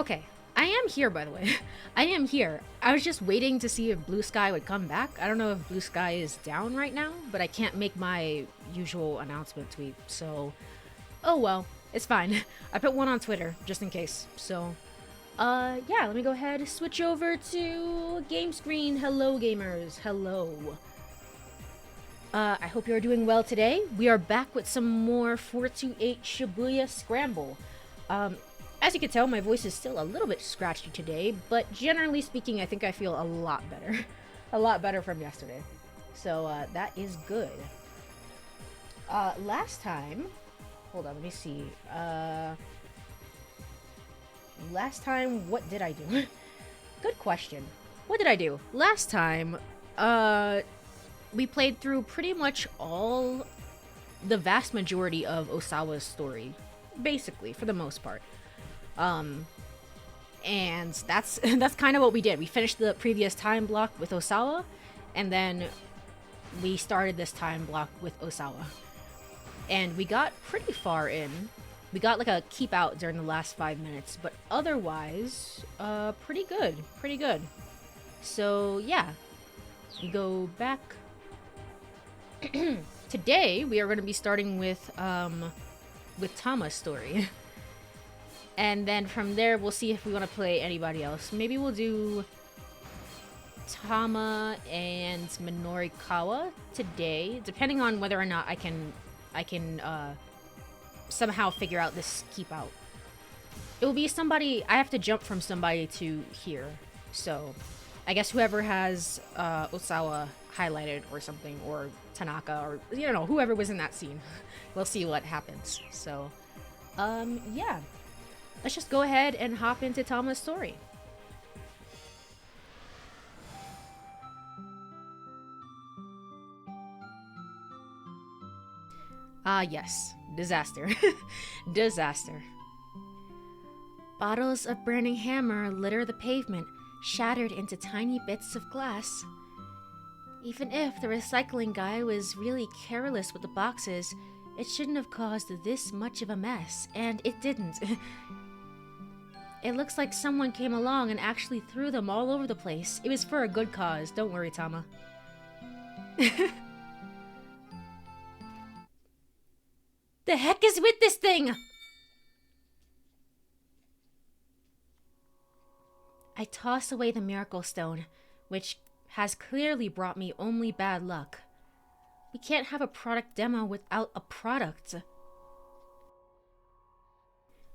Okay, I am here, by the way. I am here. I was just waiting to see if Blue Sky would come back. I don't know if Blue Sky is down right now, but I can't make my usual announcement tweet, so... Oh well, it's fine. I put one on Twitter, just in case. So, yeah, let me go ahead and switch over to game screen. Hello, gamers. Hello. I hope you're doing well today. We are back with some more 428 Shibuya Scramble. As you can tell, my voice is still a little bit scratchy today, but generally speaking, I think I feel a lot better. A lot better from yesterday. So, that is good. Last time... Hold on, let me see. Last time, what did I do? Good question. What did I do? Last time, we played through pretty much all... the vast majority of Osawa's story. Basically, for the most part. And that's kind of what we did. We finished the previous time block with Osawa, and then we started this time block with Osawa. And we got pretty far in. We got like a keep out during the last 5 minutes, but otherwise, pretty good. Pretty good. So, yeah. We go back. Today, we are going to be starting with Tama's story. And then from there, we'll see if we want to play anybody else. Maybe we'll do Tama and Minorikawa today, depending on whether or not I can somehow figure out this keep out. It will be somebody, I have to jump from somebody to here. So, I guess whoever has Osawa highlighted or something, or Tanaka, or, you know, whoever was in that scene. We'll see what happens. So, yeah. Let's just go ahead and hop into Tama's story. Yes. Disaster. Disaster. Bottles of burning hammer litter the pavement, shattered into tiny bits of glass. Even if the recycling guy was really careless with the boxes, it shouldn't have caused this much of a mess, and it didn't. It looks like someone came along and actually threw them all over the place. It was for a good cause. Don't worry, Tama. The heck is with this thing? I toss away the miracle stone, which has clearly brought me only bad luck. We can't have a product demo without a product.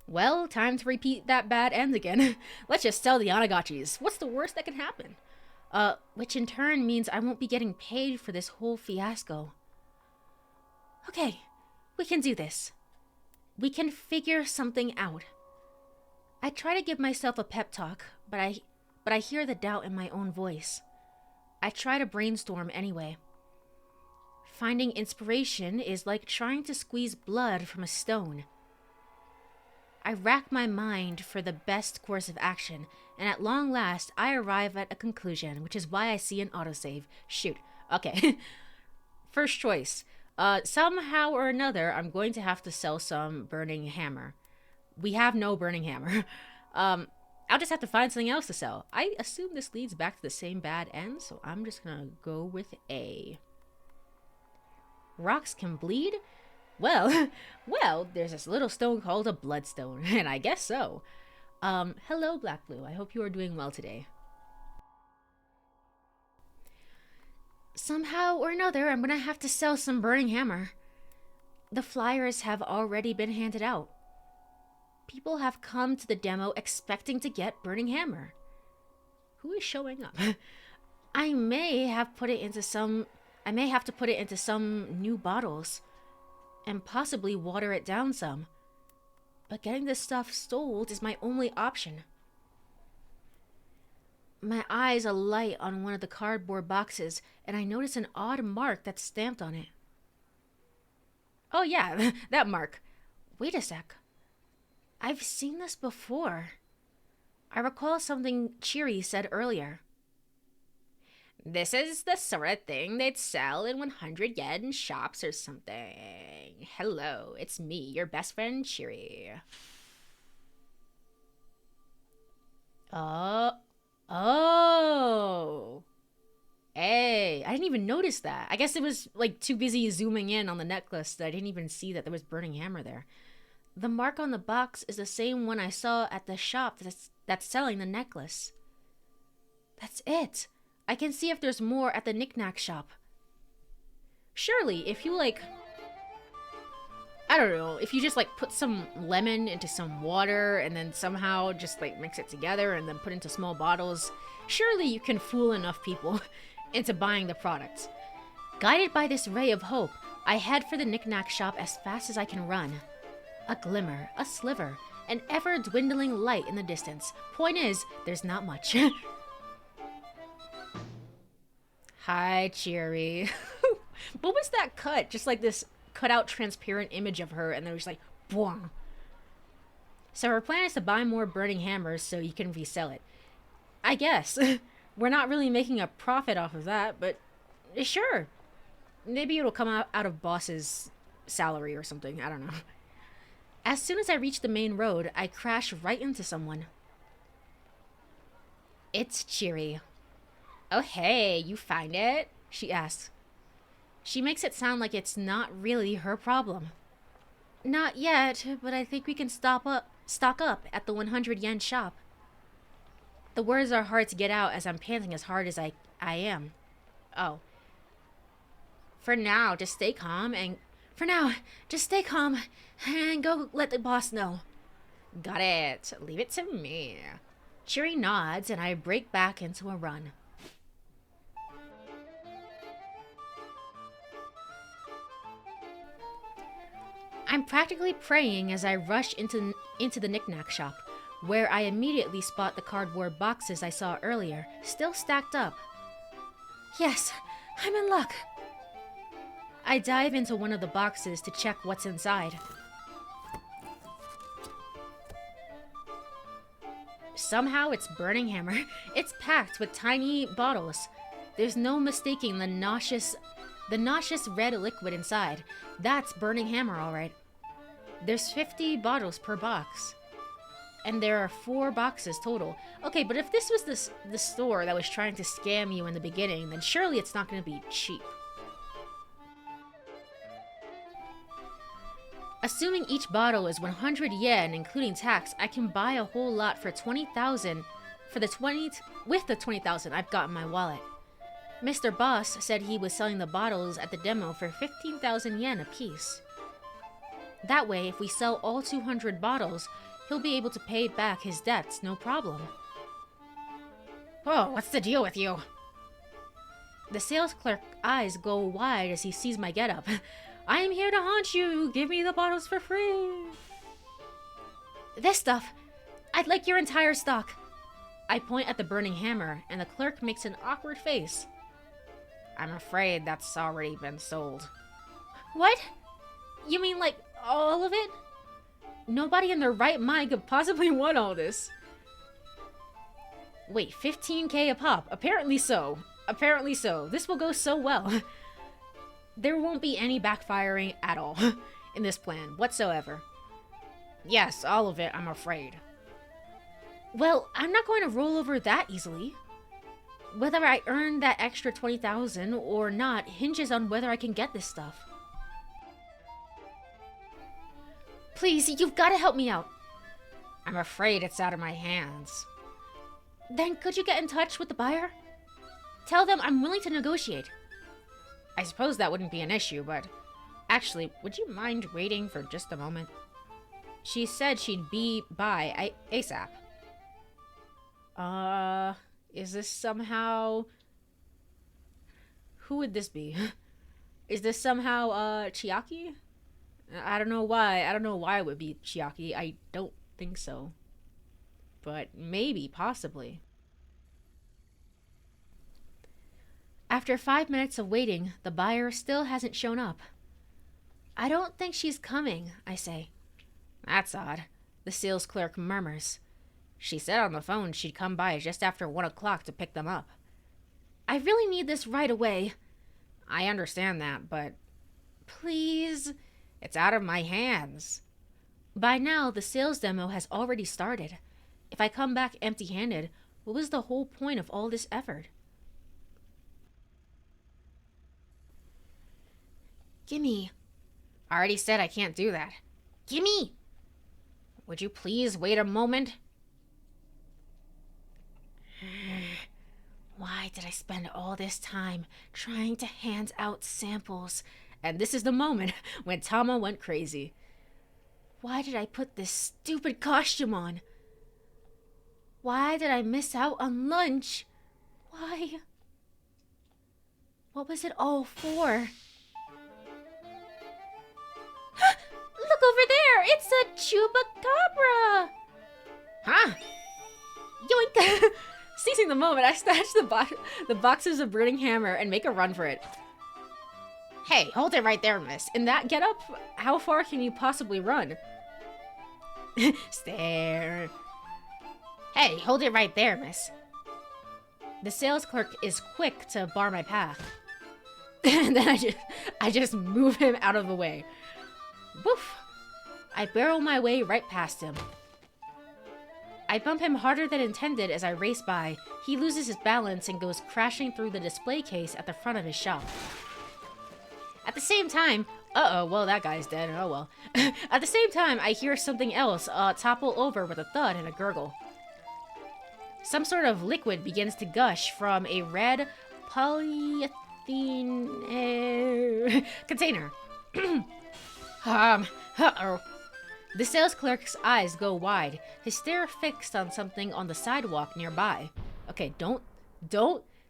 Well, time to repeat that bad end again. Let's just sell the Onagachis. What's the worst that can happen? Which in turn means I won't be getting paid for this whole fiasco. Okay, we can do this. We can figure something out. I try to give myself a pep talk, but I hear the doubt in my own voice. I try to brainstorm anyway. Finding inspiration is like trying to squeeze blood from a stone. I rack my mind for the best course of action, and at long last, I arrive at a conclusion, which is why I see an autosave. Shoot. Okay. First choice. Somehow or another, I'm going to have to sell some burning hammer. We have no burning hammer. I'll just have to find something else to sell. I assume this leads back to the same bad end, so I'm just gonna go with A. Rocks can bleed? Well, there's this little stone called a bloodstone, and I guess so. Hello, Black Blue. I hope you are doing well today. Somehow or another, I'm gonna have to sell some burning hammer. The flyers have already been handed out. People have come to the demo expecting to get burning hammer. Who is showing up? I may have to put it into some new bottles. And possibly water it down some. But getting this stuff sold is my only option. My eyes alight on one of the cardboard boxes, and I notice an odd mark that's stamped on it. Oh yeah, that mark. Wait a sec. I've seen this before. I recall something Cheery said earlier. This is the sort of thing they'd sell in 100 yen shops or something. Hello, it's me, your best friend, Cheery. Oh. Oh. Hey, I didn't even notice that. I guess it was like too busy zooming in on the necklace that I didn't even see that there was burning hammer there. The mark on the box is the same one I saw at the shop that's selling the necklace. That's it. I can see if there's more at the knickknack shop. Surely, if you like, I don't know, if you just like put some lemon into some water and then somehow just like mix it together and then put into small bottles, surely you can fool enough people into buying the product. Guided by this ray of hope, I head for the knickknack shop as fast as I can run. A glimmer, a sliver, an ever-dwindling light in the distance. Point is, there's not much. Hi, Cheery. What was that cut? Just like this cut-out transparent image of her, and then it was like, boom. So her plan is to buy more burning hammers so you can resell it. I guess. We're not really making a profit off of that, but sure. Maybe it'll come out of boss's salary or something. I don't know. As soon as I reach the main road, I crash right into someone. It's Cheery. Oh hey, you find it? She asks. She makes it sound like it's not really her problem. Not yet, but I think we can stock up at the 100 yen shop. The words are hard to get out as I'm panting as hard as I am. Oh. For now, just stay calm and go let the boss know. Got it. Leave it to me. Cheery nods and I break back into a run. I'm practically praying as I rush into the knickknack shop, where I immediately spot the cardboard boxes I saw earlier, still stacked up. Yes, I'm in luck. I dive into one of the boxes to check what's inside. Somehow it's burning hammer. It's packed with tiny bottles. There's no mistaking the nauseous red liquid inside. That's burning hammer, all right. There's 50 bottles per box. And there are 4 boxes total. Okay, but if this was the store that was trying to scam you in the beginning, then surely it's not going to be cheap. Assuming each bottle is 100 yen, including tax, I can buy a whole lot for 20,000 with the 20,000 I've got in my wallet. Mr. Boss said he was selling the bottles at the demo for 15,000 yen apiece. That way, if we sell all 200 bottles, he'll be able to pay back his debts, no problem. Whoa, what's the deal with you? The sales clerk's eyes go wide as he sees my getup. I am here to haunt you. Give me the bottles for free. This stuff. I'd like your entire stock. I point at the burning hammer, and the clerk makes an awkward face. I'm afraid that's already been sold. What? You mean like all of it? Nobody in their right mind could possibly want all this. Wait, 15k a pop. Apparently so. Apparently so. This will go so well. There won't be any backfiring at all in this plan whatsoever. Yes, all of it, I'm afraid. Well, I'm not going to roll over that easily. Whether I earn that extra 20,000 or not hinges on whether I can get this stuff. Please, you've got to help me out. I'm afraid it's out of my hands. Then could you get in touch with the buyer? Tell them I'm willing to negotiate. I suppose that wouldn't be an issue, but... Actually, would you mind waiting for just a moment? She said she'd be by ASAP. Is this somehow... Who would this be? Is this somehow, Chiaki? I don't know why. I don't know why it would be Chiaki. I don't think so. But maybe, possibly. After 5 minutes of waiting, the buyer still hasn't shown up. I don't think she's coming, I say. That's odd, the sales clerk murmurs. She said on the phone she'd come by just after 1 o'clock to pick them up. I really need this right away. I understand that, but... Please? It's out of my hands. By now, the sales demo has already started. If I come back empty-handed, what was the whole point of all this effort? Gimme. I already said I can't do that. Gimme! Would you please wait a moment? Why did I spend all this time trying to hand out samples? And this is the moment when Tama went crazy. Why did I put this stupid costume on? Why did I miss out on lunch? Why? What was it all for? Look over there! It's a chupacabra! Huh? Yoink! Seizing the moment, I snatch the boxes of burning hammer and make a run for it. Hey, hold it right there, miss. In that getup, how far can you possibly run? Stare. Hey, hold it right there, miss. The sales clerk is quick to bar my path. And then I just move him out of the way. Woof! I barrel my way right past him. I bump him harder than intended as I race by. He loses his balance and goes crashing through the display case at the front of his shop. At the same time, well, that guy's dead, oh well. At the same time, I hear something else topple over with a thud and a gurgle. Some sort of liquid begins to gush from a red polyethylene container. Uh-oh. The sales clerk's eyes go wide, his stare fixed on something on the sidewalk nearby. Okay, don't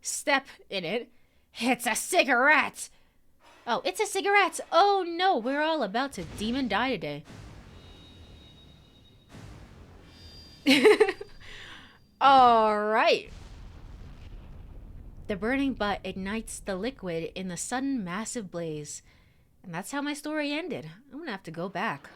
step in it. It's a cigarette! Oh, it's a cigarette! Oh no, we're all about to demon die today. Alright. The burning butt ignites the liquid in the sudden massive blaze. And that's how my story ended. I'm gonna have to go back.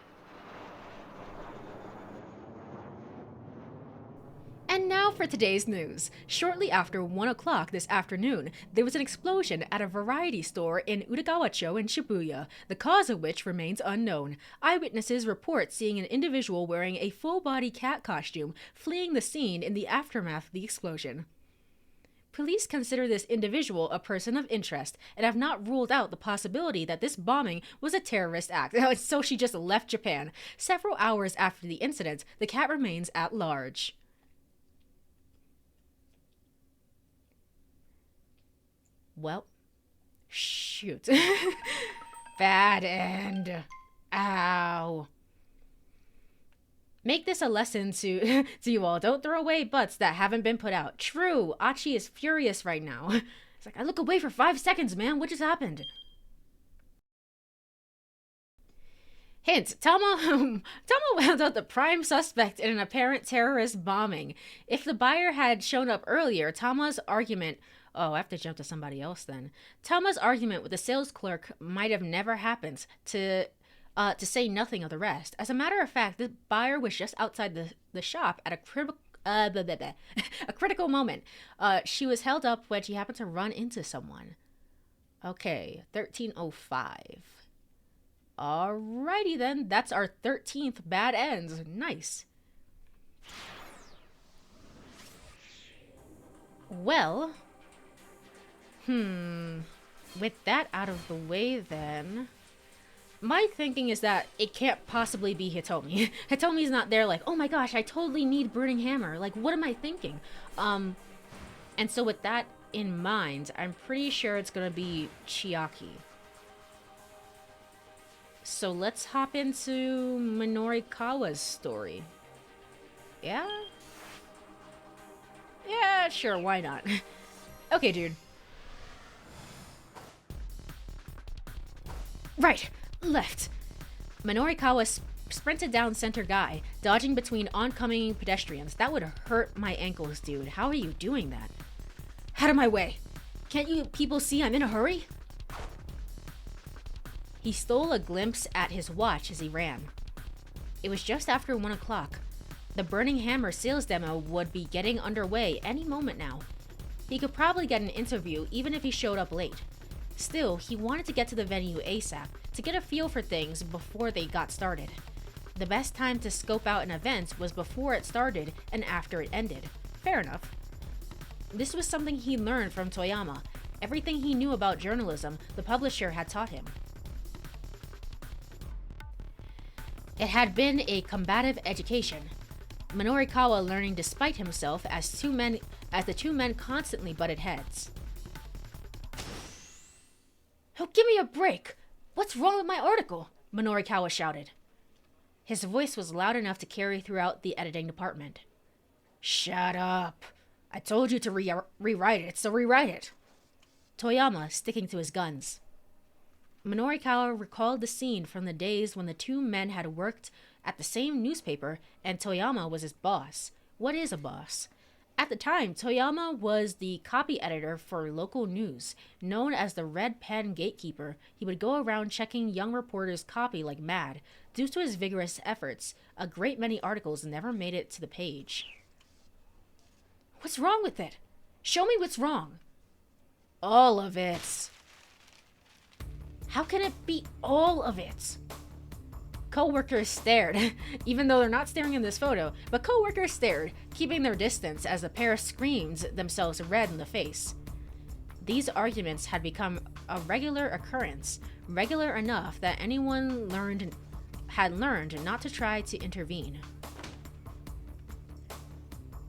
And now for today's news. Shortly after 1 o'clock this afternoon, there was an explosion at a variety store in Utagawa-cho in Shibuya, the cause of which remains unknown. Eyewitnesses report seeing an individual wearing a full-body cat costume fleeing the scene in the aftermath of the explosion. Police consider this individual a person of interest and have not ruled out the possibility that this bombing was a terrorist act. So she just left Japan. Several hours after the incident, the cat remains at large. Well, shoot. Bad end. Ow. Make this a lesson to you all. Don't throw away butts that haven't been put out. True, Achi is furious right now. It's like, I look away for 5 seconds, man. What just happened? Hint, Tama wound up the prime suspect in an apparent terrorist bombing. If the buyer had shown up earlier, Tama's argument... Oh, I have to jump to somebody else then. Tama's argument with the sales clerk might have never happened, to say nothing of the rest. As a matter of fact, the buyer was just outside the shop at a critical moment. She was held up when she happened to run into someone. Okay, 1305. Alrighty then, that's our 13th bad ends. Nice. Well... with that out of the way then, my thinking is that it can't possibly be Hitomi. Hitomi's not there like, oh my gosh, I totally need Burning Hammer. Like, what am I thinking? And so with that in mind, I'm pretty sure it's gonna be Chiaki. So let's hop into Minorikawa's story. Yeah? Yeah, sure, why not? Okay, dude. Right, left. Minorikawa sprinted down center guy, dodging between oncoming pedestrians. That would hurt my ankles, dude. How are you doing that? Out of my way. Can't you people see I'm in a hurry? He stole a glimpse at his watch as he ran. It was just after 1 o'clock. The Burning Hammer sales demo would be getting underway any moment now. He could probably get an interview even if he showed up late. Still, he wanted to get to the venue ASAP to get a feel for things before they got started. The best time to scope out an event was before it started and after it ended. Fair enough. This was something he learned from Toyama. Everything he knew about journalism, the publisher had taught him. It had been a combative education. Minorikawa learning despite himself as the two men constantly butted heads. "Oh, give me a break! What's wrong with my article?" Minorikawa shouted. His voice was loud enough to carry throughout the editing department. "Shut up! I told you to rewrite it, so rewrite it." Toyama sticking to his guns. Minorikawa recalled the scene from the days when the two men had worked at the same newspaper and Toyama was his boss. What is a boss? At the time, Toyama was the copy editor for local news. Known as the Red Pen Gatekeeper, he would go around checking young reporters' copy like mad. Due to his vigorous efforts, a great many articles never made it to the page. "What's wrong with it? Show me what's wrong." "All of it." "How can it be all of it?" Co-workers stared, even though they're not staring in this photo, but co-workers stared, keeping their distance as the pair screamed themselves red in the face. These arguments had become a regular occurrence, regular enough that anyone had learned not to try to intervene.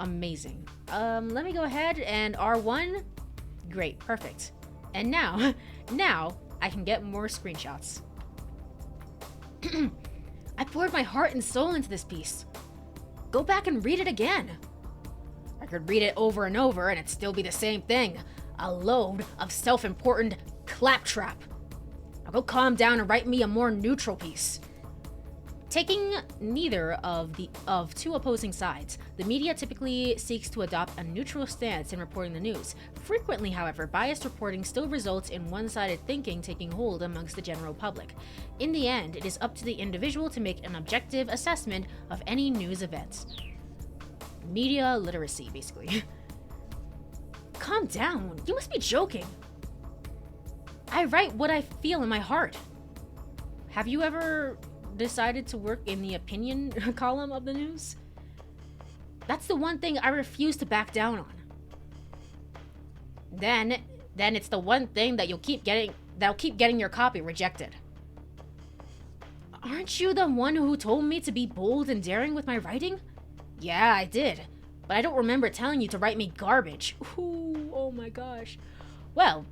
Amazing. Let me go ahead and R1. Great, perfect. And now I can get more screenshots. "I poured my heart and soul into this piece. Go back and read it again." "I could read it over and over and it'd still be the same thing. A load of self-important claptrap. Now go calm down and write me a more neutral piece." Taking neither of two opposing sides, the media typically seeks to adopt a neutral stance in reporting the news. Frequently, however, biased reporting still results in one-sided thinking taking hold amongst the general public. In the end, it is up to the individual to make an objective assessment of any news event. Media literacy, basically. Calm down, you must be joking. I write what I feel in my heart. Have you ever decided to work in the opinion column of the news? That's the one thing I refuse to back down on. Then it's the one thing that'll keep getting your copy rejected. Aren't you the one who told me to be bold and daring with my writing? Yeah, I did, but I don't remember telling you to write me garbage. Ooh, oh my gosh. Well,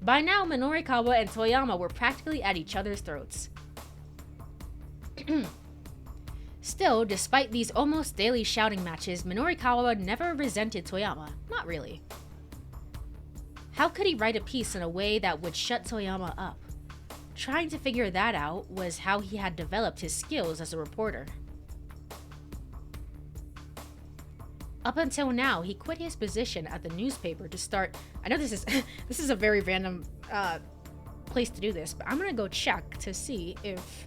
by now Minorikawa and Toyama were practically at each other's throats. Still, despite these almost daily shouting matches, Minorikawa never resented Toyama. Not really. How could he write a piece in a way that would shut Toyama up? Trying to figure that out was how he had developed his skills as a reporter. Up until now, he quit his position at the newspaper to start... I know this is a very random place to do this, but I'm gonna go check to see if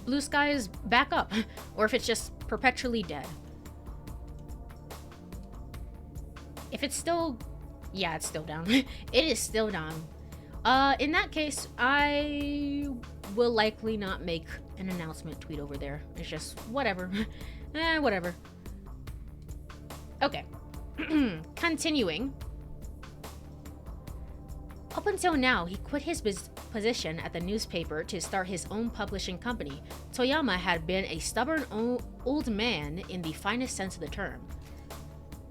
Blue Sky is back up, or if it's just perpetually dead. If it's still... yeah, it's still down. It is still down. In that case, I will likely not make an announcement tweet over there. It's just whatever. Whatever. Okay. Continuing. Up until now, he quit his position at the newspaper to start his own publishing company. Toyama had been a stubborn old man in the finest sense of the term.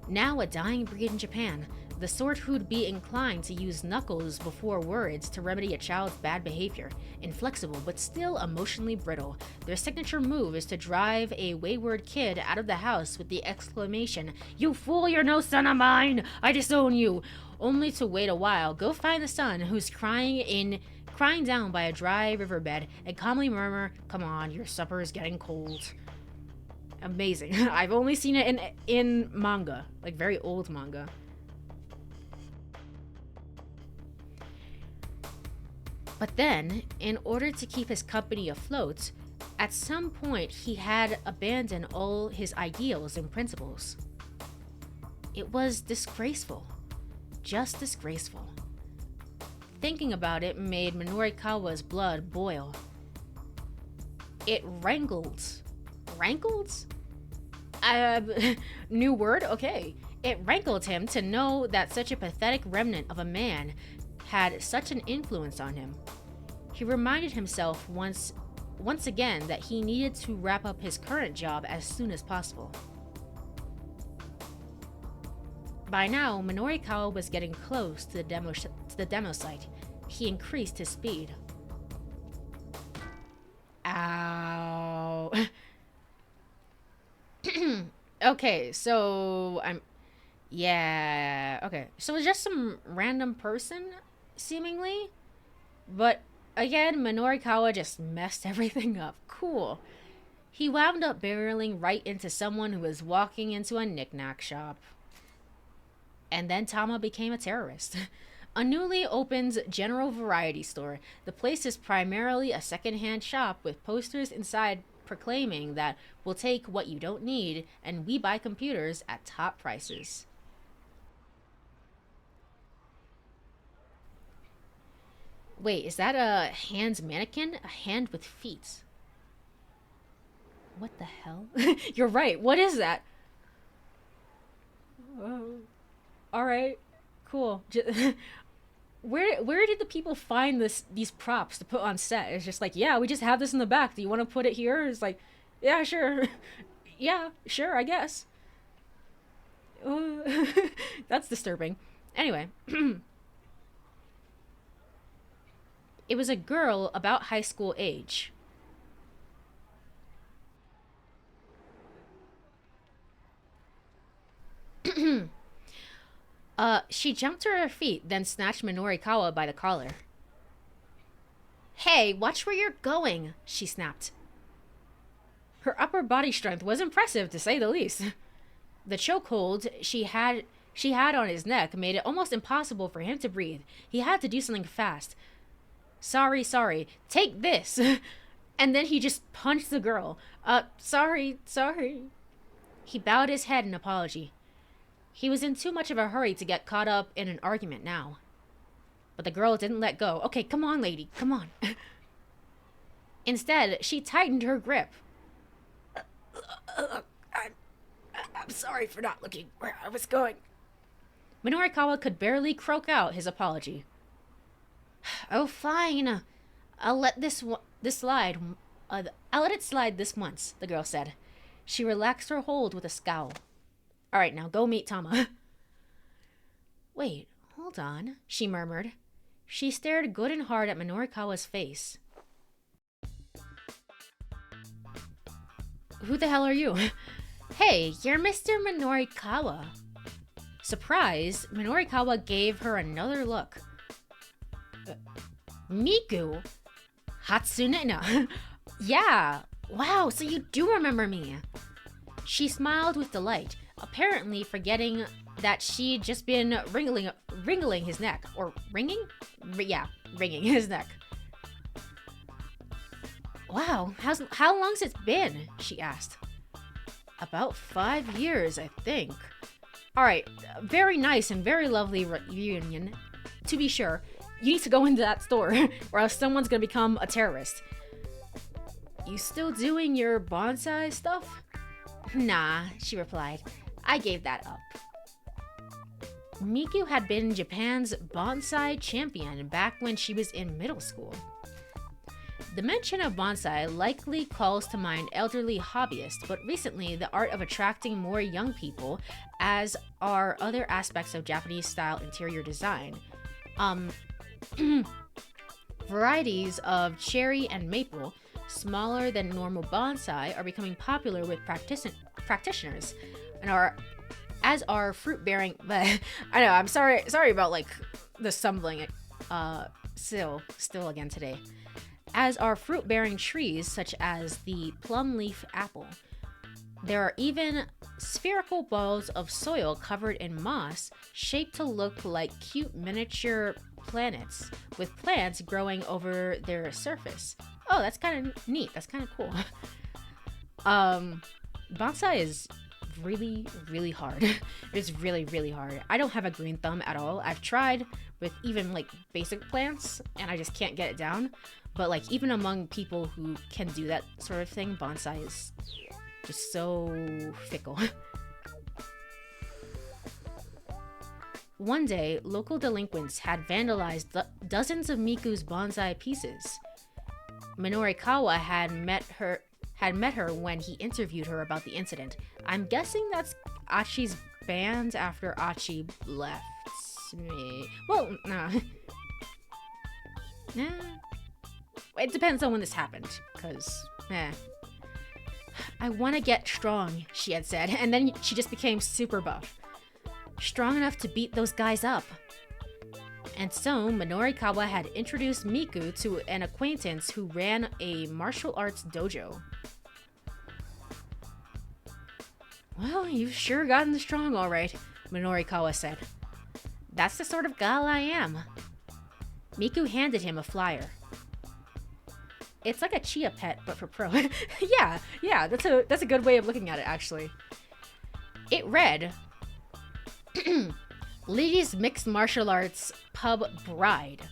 Now a dying breed in Japan, the sort who'd be inclined to use knuckles before words to remedy a child's bad behavior. Inflexible but still emotionally brittle, their signature move is to drive a wayward kid out of the house with the exclamation, "You fool, you're no son of mine! I disown you!" Only to wait a while, go find the son who's crying down by a dry riverbed and calmly murmur, "Come on, your supper is getting cold." Amazing. I've only seen it in manga, like very old manga. But then, in order to keep his company afloat, at some point he had abandoned all his ideals and principles. It was disgraceful. Just disgraceful. Thinking about it made Minorikawa's blood boil. It rankled. Rankled? Uh, New word? Okay. It rankled him to know that such a pathetic remnant of a man had such an influence on him. He reminded himself once again that he needed to wrap up his current job as soon as possible. By now, Minorikawa was getting close to the demo site. He increased his speed. Ow. Okay, so okay. So it's just some random person, seemingly. But again, Minorikawa just messed everything up. Cool. He wound up barreling right into someone who was walking into a knick-knack shop. And then Tama became a terrorist. A newly opened general variety store. The place is primarily a second-hand shop with posters inside proclaiming that we'll take what you don't need and we buy computers at top prices. Wait, is that a hand's mannequin? A hand with feet. What the hell? You're right. What is that? All right. Cool. Where did the people find these props to put on set? It's just like, yeah, we just have this in the back. Do you want to put it here? It's like, yeah, sure. Yeah, sure, I guess. That's disturbing. Anyway. It was a girl about high school age. She jumped to her feet, then snatched Minorikawa by the collar. Hey, watch where you're going, she snapped. Her upper body strength was impressive, to say the least. The chokehold she had on his neck made it almost impossible for him to breathe. He had to do something fast. Sorry, take this. And then he just punched the girl. Sorry. He bowed his head in apology. He was in too much of a hurry to get caught up in an argument now. But the girl didn't let go. Okay, come on, lady, come on. Instead, she tightened her grip. I'm sorry for not looking where I was going. Minorikawa could barely croak out his apology. Oh, fine. I'll let this slide. I'll let it slide this once, the girl said. She relaxed her hold with a scowl. All right, now go meet Tama. Wait, hold on, she murmured. She stared good and hard at Minorikawa's face. Who the hell are you? Hey, you're Mr. Minorikawa. Surprised, Minorikawa gave her another look. Miku? Hatsune? No. Yeah. Wow, so you do remember me. She smiled with delight, apparently forgetting that she'd just been wriggling his neck. Or ringing? Yeah, wringing his neck. Wow, how long's it been? She asked. About 5 years, I think. Alright, very nice and very lovely reunion. To be sure, you need to go into that store, or else someone's gonna become a terrorist. You still doing your bonsai stuff? Nah, she replied. I gave that up. Miku had been Japan's bonsai champion back when she was in middle school. The mention of bonsai likely calls to mind elderly hobbyists, but recently the art of attracting more young people, as are other aspects of Japanese-style interior design. Varieties of cherry and maple, smaller than normal bonsai, are becoming popular with practitioners, and are fruit-bearing. I know. I'm sorry about like the stumbling. Still again today. As are fruit-bearing trees such as the plum leaf apple. There are even spherical balls of soil covered in moss, shaped to look like cute miniature planets, with plants growing over their surface. Oh, that's kind of neat. That's kind of cool. Bonsai is really, really hard. It's really, really hard. I don't have a green thumb at all. I've tried with even like basic plants, and I just can't get it down. But like even among people who can do that sort of thing, bonsai is just so fickle. One day, local delinquents had vandalized dozens of Miku's bonsai pieces. Minorikawa had met her when he interviewed her about the incident. I'm guessing that's Achi's band after Achi left me. Well, nah. Nah. It depends on when this happened, because, I want to get strong, she had said, and then she just became super buff. Strong enough to beat those guys up. And so, Minorikawa had introduced Miku to an acquaintance who ran a martial arts dojo. Well, you've sure gotten strong alright, Minorikawa said. That's the sort of gal I am. Miku handed him a flyer. It's like a chia pet, but for pro. yeah, that's a good way of looking at it, actually. It read, Ladies Mixed Martial Arts Pub Bride.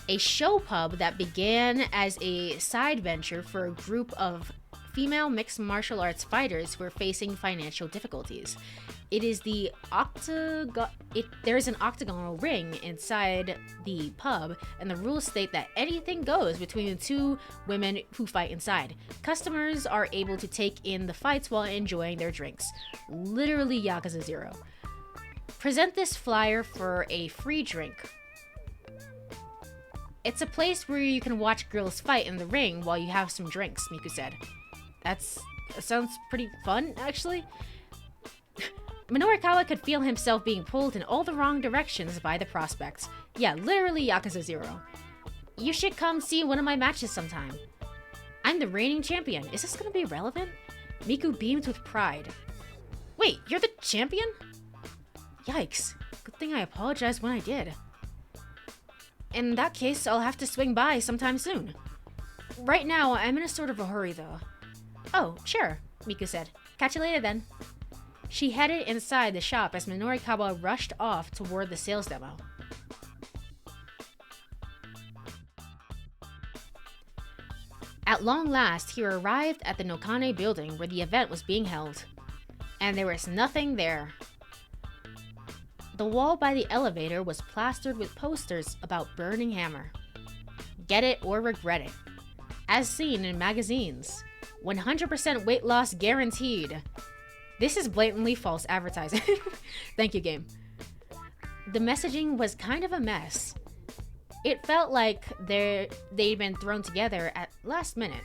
A show pub that began as a side venture for a group of female mixed martial arts fighters who are facing financial difficulties. It is the there's an octagonal ring inside the pub, and the rules state that anything goes between the two women who fight inside. Customers are able to take in the fights while enjoying their drinks. Literally Yakuza 0. Present this flyer for a free drink. It's a place where you can watch girls fight in the ring while you have some drinks, Miku said. That sounds pretty fun, actually. Minorikawa could feel himself being pulled in all the wrong directions by the prospect. Yeah, literally Yakuza 0. You should come see one of my matches sometime. I'm the reigning champion. Is this gonna be relevant? Miku beamed with pride. Wait, you're the champion? Yikes. Good thing I apologized when I did. In that case, I'll have to swing by sometime soon. Right now, I'm in a sort of a hurry, though. Oh, sure, Miku said. Catch you later, then. She headed inside the shop as Minorikawa rushed off toward the sales demo. At long last, he arrived at the Nokane building where the event was being held. And there was nothing there. The wall by the elevator was plastered with posters about Burning Hammer. Get it or regret it. As seen in magazines. 100% weight loss guaranteed. This is blatantly false advertising. Thank you, game. The messaging was kind of a mess. It felt like they'd been thrown together at the last minute.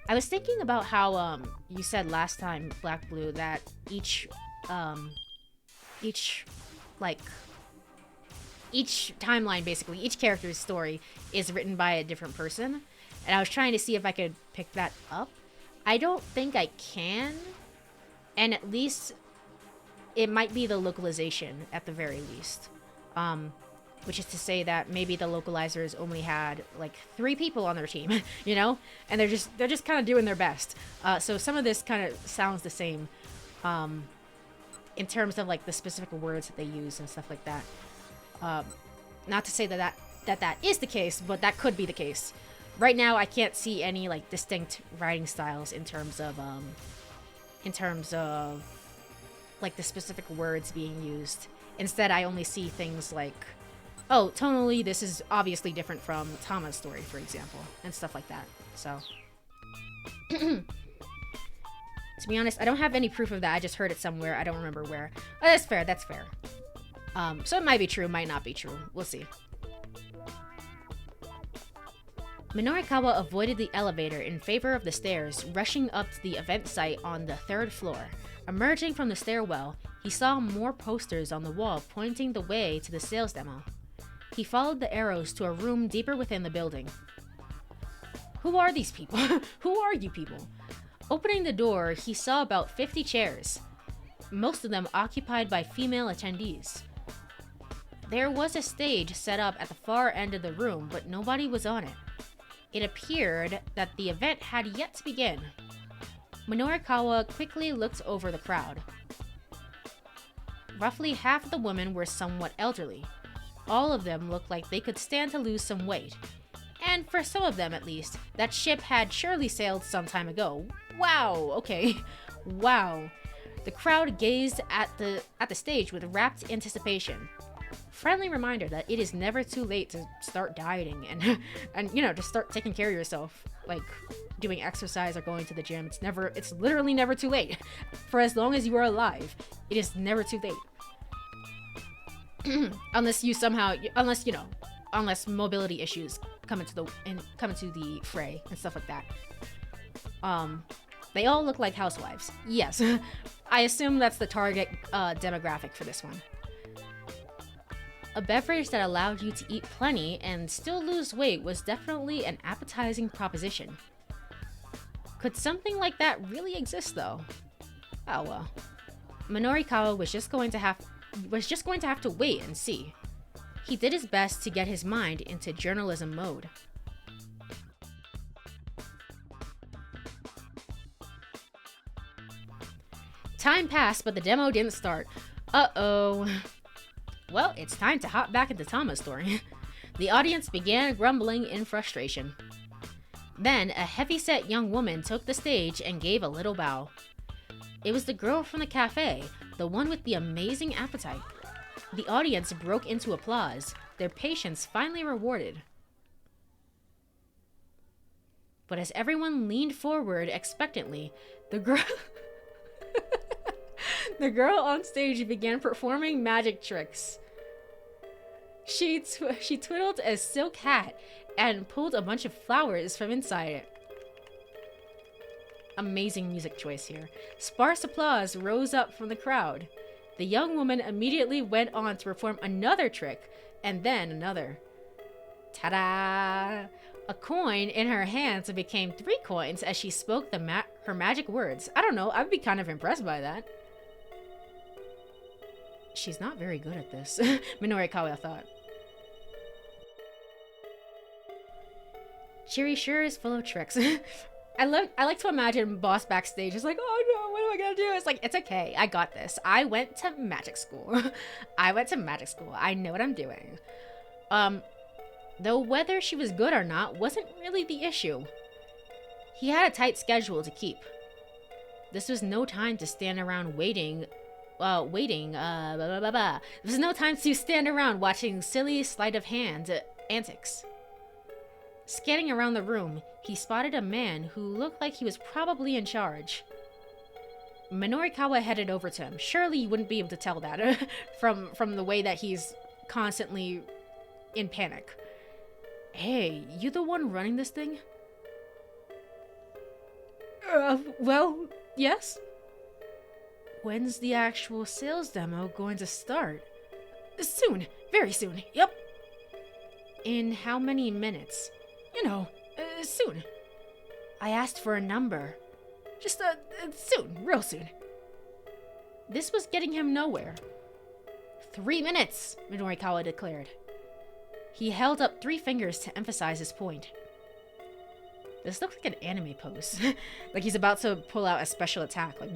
I was thinking about how you said last time, Black Blue, that each timeline, basically, each character's story is written by a different person. And I was trying to see if I could pick that up. I don't think I can. And at least it might be the localization at the very least. Which is to say that maybe the localizers only had like 3 people on their team, you know? And they're just kind of doing their best. So some of this kind of sounds the same. In terms of like the specific words that they use and stuff like that. Not to say that is the case, but that could be the case. Right now, I can't see any like distinct writing styles in terms of like the specific words being used. Instead, I only see things like, oh, tonally, this is obviously different from Tama's story, for example, and stuff like that. So, to be honest, I don't have any proof of that. I just heard it somewhere. I don't remember where. Oh, that's fair. That's fair. So it might be true, might not be true. We'll see. Minorikawa avoided the elevator in favor of the stairs, rushing up to the event site on the 3rd floor. Emerging from the stairwell, he saw more posters on the wall pointing the way to the sales demo. He followed the arrows to a room deeper within the building. Who are these people? Who are you people? Opening the door, he saw about 50 chairs, most of them occupied by female attendees. There was a stage set up at the far end of the room, but nobody was on it. It appeared that the event had yet to begin. Minorikawa quickly looked over the crowd. Roughly half of the women were somewhat elderly. All of them looked like they could stand to lose some weight. And for some of them at least, that ship had surely sailed some time ago. Wow, okay. Wow. The crowd gazed at the stage with rapt anticipation. Friendly reminder that it is never too late to start dieting and to start taking care of yourself, like doing exercise or going to the gym. It's literally never too late. For as long as you are alive, it is never too late. unless mobility issues come into the fray and stuff like that. They all look like housewives. Yes. I assume that's the target demographic for this one. A beverage that allowed you to eat plenty and still lose weight was definitely an appetizing proposition. Could something like that really exist, though? Oh well. Minorikawa was just going to have to wait and see. He did his best to get his mind into journalism mode. Time passed, but the demo didn't start. Uh-oh. Well, it's time to hop back into Tama's story. The audience began grumbling in frustration. Then, a heavy-set young woman took the stage and gave a little bow. It was the girl from the cafe, the one with the amazing appetite. The audience broke into applause, their patience finally rewarded. But as everyone leaned forward expectantly, the girl on stage began performing magic tricks. She twiddled a silk hat and pulled a bunch of flowers from inside it. Amazing music choice here. Sparse applause rose up from the crowd. The young woman immediately went on to perform another trick, and then another. Ta-da! A coin in her hands became 3 coins as she spoke her magic words. I don't know, I'd be kind of impressed by that. She's not very good at this, Minorikawa thought. Shiri sure is full of tricks. I like to imagine boss backstage is like, oh no, what am I gonna do? It's like, it's okay, I got this. I went to magic school. I know what I'm doing. Though whether she was good or not wasn't really the issue. He had a tight schedule to keep. This was no time to stand around waiting. There's no time to stand around watching silly sleight of hand antics. Scanning around the room, he spotted a man who looked like he was probably in charge. Minorikawa headed over to him. Surely you wouldn't be able to tell that from the way that he's constantly in panic. Hey, you the one running this thing? Well, yes. When's the actual sales demo going to start? Soon. Very soon. Yep. In how many minutes? Soon. I asked for a number. Just, soon. Real soon. This was getting him nowhere. 3 minutes, Minorikawa declared. He held up 3 fingers to emphasize his point. This looks like an anime pose. Like he's about to pull out a special attack, like,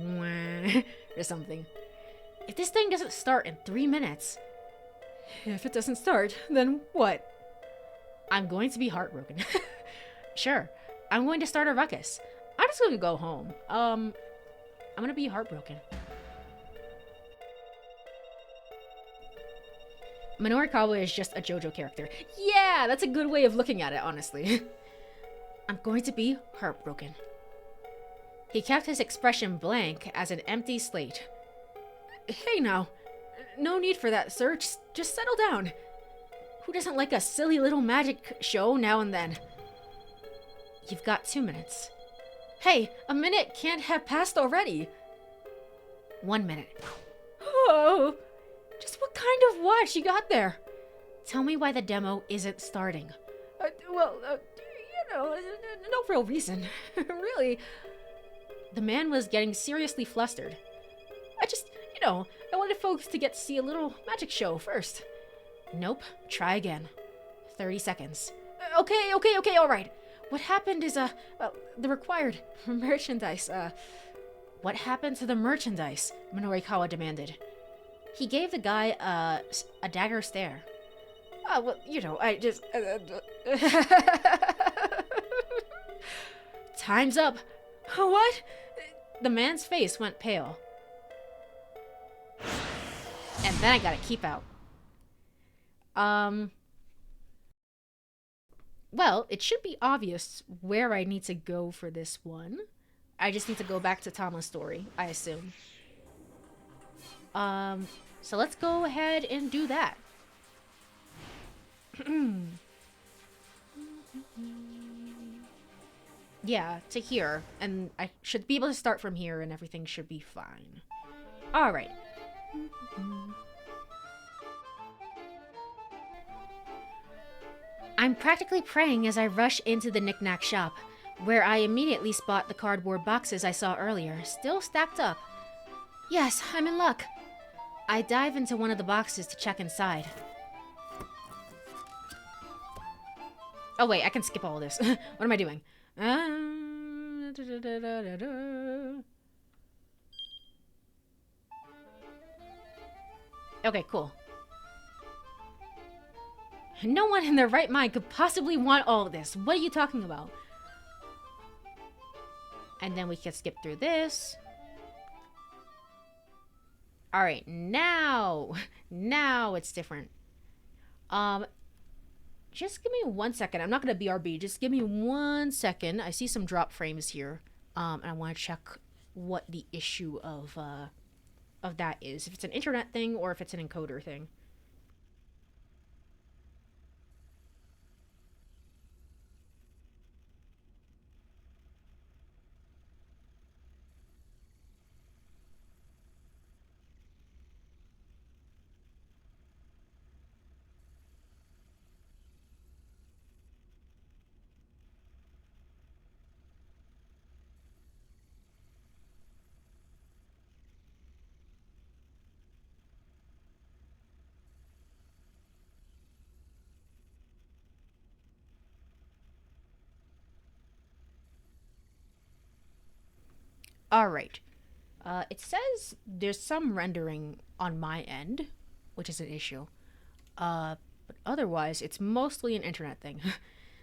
or something. If this thing doesn't start in 3 minutes... If it doesn't start, then what? I'm going to be heartbroken. Sure, I'm going to start a ruckus. I'm just going to go home. I'm going to be heartbroken. Minorikawa is just a JoJo character. Yeah, that's a good way of looking at it, honestly. I'm going to be heartbroken. He kept his expression blank as an empty slate. Hey now, no need for that, sir. Just settle down. Who doesn't like a silly little magic show now and then? You've got 2 minutes. Hey, a minute can't have passed already. 1 minute. Oh, just what kind of watch you got there? Tell me why the demo isn't starting. No real reason. Really. The man was getting seriously flustered. I wanted folks to get to see a little magic show first. Nope. Try again. 30 seconds. Okay, alright. What happened is, the required merchandise, What happened to the merchandise? Minorikawa demanded. He gave the guy, a dagger stare. Oh, well, you know, I just... Time's up. What? The man's face went pale. And then I gotta keep out. Well, it should be obvious where I need to go for this one. I just need to go back to Tama's story, I assume. So let's go ahead and do that. Yeah, to here. And I should be able to start from here and everything should be fine. Alright. I'm practically praying as I rush into the knick-knack shop, where I immediately spot the cardboard boxes I saw earlier, still stacked up. Yes, I'm in luck. I dive into one of the boxes to check inside. Oh wait, I can skip all of this. What am I doing? Okay, cool. No one in their right mind could possibly want all of this. What are you talking about? And then we can skip through this. Alright, now it's different. Just give me 1 second. I'm not gonna BRB. Just give me 1 second. I see some drop frames here. And I want to check what the issue of that is. If it's an internet thing or if it's an encoder thing. Alright. It says there's some rendering on my end, which is an issue. But otherwise, it's mostly an internet thing.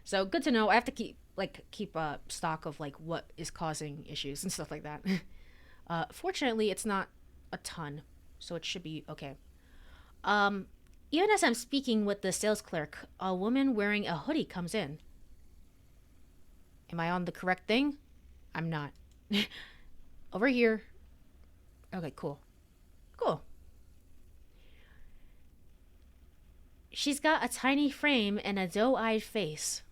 So good to know. I have to keep stock of like what is causing issues and stuff like that. Fortunately, it's not a ton, so it should be okay. Even as I'm speaking with the sales clerk, a woman wearing a hoodie comes in. Am I on the correct thing? I'm not. Over here. Okay, cool. Cool. She's got a tiny frame and a doe-eyed face.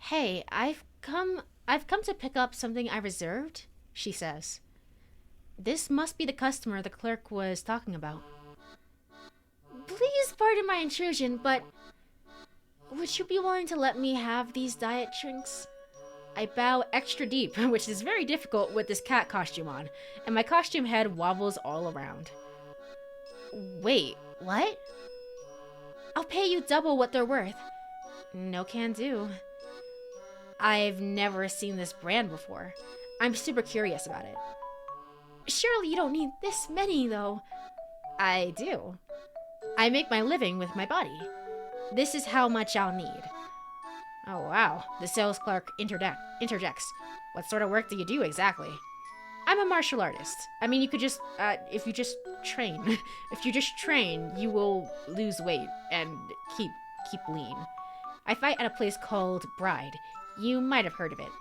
Hey, I've come to pick up something I reserved, she says. This must be the customer the clerk was talking about. Please pardon my intrusion, but would you be willing to let me have these diet drinks? I bow extra deep, which is very difficult with this cat costume on, and my costume head wobbles all around. Wait, what? I'll pay you double what they're worth. No can do. I've never seen this brand before. I'm super curious about it. Surely you don't need this many, though. I do. I make my living with my body. This is how much I'll need. Oh, wow. The sales clerk interjects. What sort of work do you do exactly? I'm a martial artist. I mean, you could just, if you just train. If you just train, you will lose weight and keep lean. I fight at a place called Bride. You might have heard of it.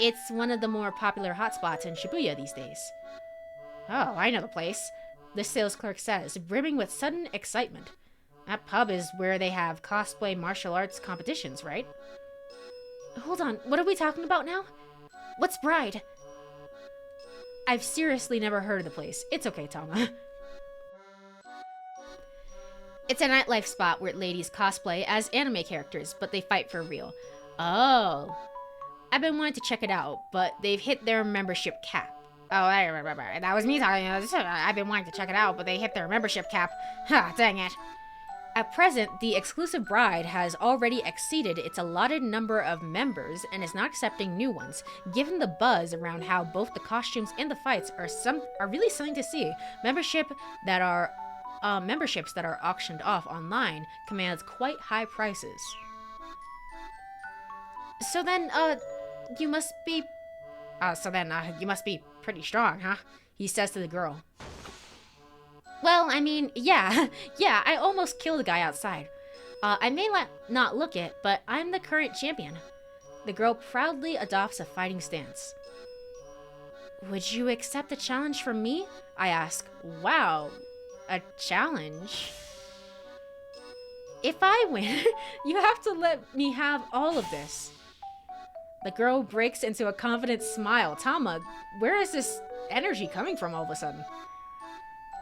It's one of the more popular hotspots in Shibuya these days. Oh, I know the place, the sales clerk says, brimming with sudden excitement. That pub is where they have cosplay martial arts competitions, right? Hold on, what are we talking about now? What's Bride? I've seriously never heard of the place. It's okay, Tama. It's a nightlife spot where ladies cosplay as anime characters, but they fight for real. Oh. I've been wanting to check it out, but they've hit their membership cap. Oh, I remember. That was me talking. I've been wanting to check it out, but they hit their membership cap. Ha, dang it. At present, the exclusive bride has already exceeded its allotted number of members and is not accepting new ones. Given the buzz around how both the costumes and the fights are really something to see, memberships that are auctioned off online commands quite high prices. So then, you must be pretty strong, huh? He says to the girl. Well, I mean, yeah, I almost killed a guy outside. I may not look it, but I'm the current champion. The girl proudly adopts a fighting stance. Would you accept a challenge from me? I ask. Wow, a challenge? If I win, you have to let me have all of this. The girl breaks into a confident smile. Tama, where is this energy coming from all of a sudden?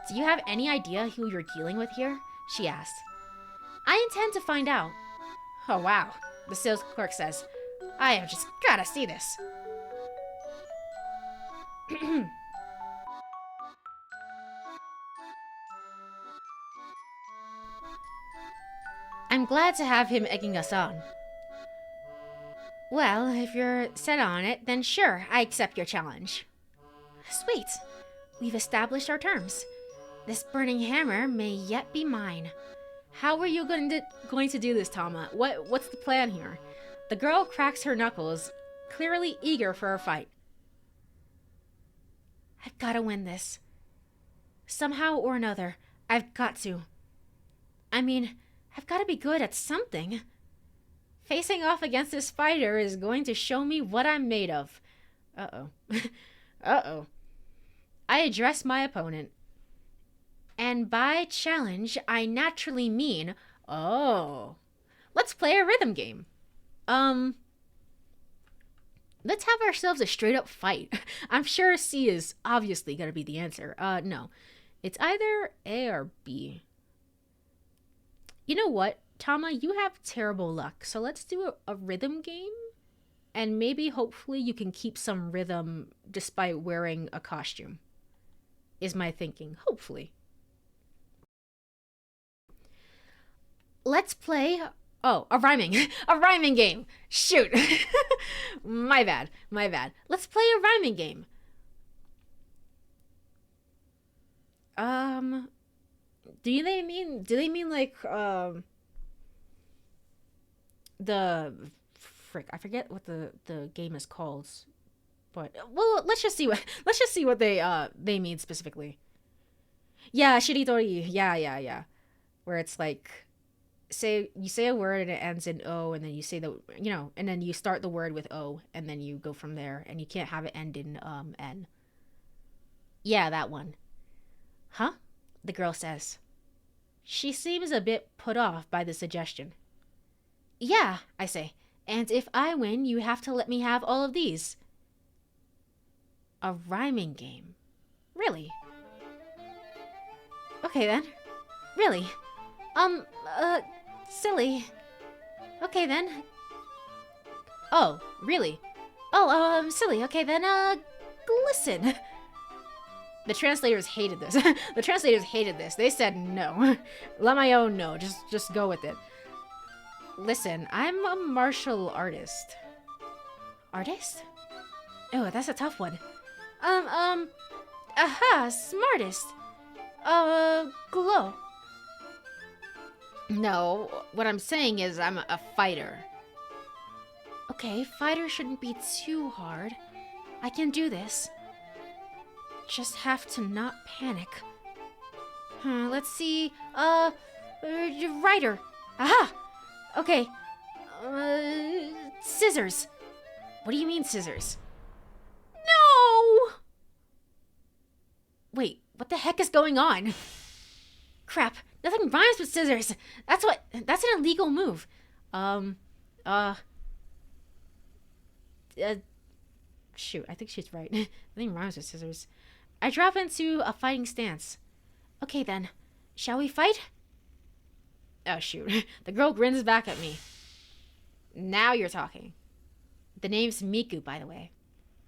Do you have any idea who you're dealing with here? She asks. I intend to find out. Oh wow, the sales clerk says. I have just gotta see this. I'm glad to have him egging us on. Well, if you're set on it, then sure, I accept your challenge. Sweet. We've established our terms. This burning hammer may yet be mine. How are you going to do this, Tama? What's the plan here? The girl cracks her knuckles, clearly eager for a fight. I've got to win this. Somehow or another, I've got to. I mean, I've got to be good at something. Facing off against this fighter is going to show me what I'm made of. Uh-oh. Uh-oh. I address my opponent. And by challenge, I naturally mean, oh, let's play a rhythm game. Let's have ourselves a straight up fight. I'm sure C is obviously going to be the answer. No. It's either A or B. You know what, Tama, you have terrible luck. So let's do a rhythm game. And maybe, hopefully, you can keep some rhythm despite wearing a costume. Is my thinking. Hopefully. Let's play... Oh, a rhyming game. Shoot. My bad. Let's play a rhyming game. Do they mean like, the... Frick, I forget what the game is called. But, well, let's just see what they mean specifically. Yeah, shiritori. Yeah. Where it's like... you say a word and it ends in O, and then you say and then you start the word with O, and then you go from there, and you can't have it end in N. Yeah, that one. Huh? The girl says. She seems a bit put off by the suggestion. Yeah, I say, and if I win, you have to let me have all of these. A rhyming game. Really? Okay then. Really? Silly. Okay then. Oh, really? Oh, silly. Okay then, listen. The translators hated this. They said no. Lamayo, no. Just go with it. Listen, I'm a martial artist. Artist? Oh, that's a tough one. Smartest. Glow. No, what I'm saying is I'm a fighter. Okay, fighter shouldn't be too hard. I can do this. Just have to not panic. Let's see. Writer. Aha! Okay. Scissors. What do you mean scissors? No! Wait, what the heck is going on? Crap, nothing rhymes with scissors. That's an illegal move. Shoot, I think she's right. Nothing rhymes with scissors. I drop into a fighting stance. Okay then, shall we fight? Oh shoot, the girl grins back at me. Now you're talking. The name's Miku, by the way.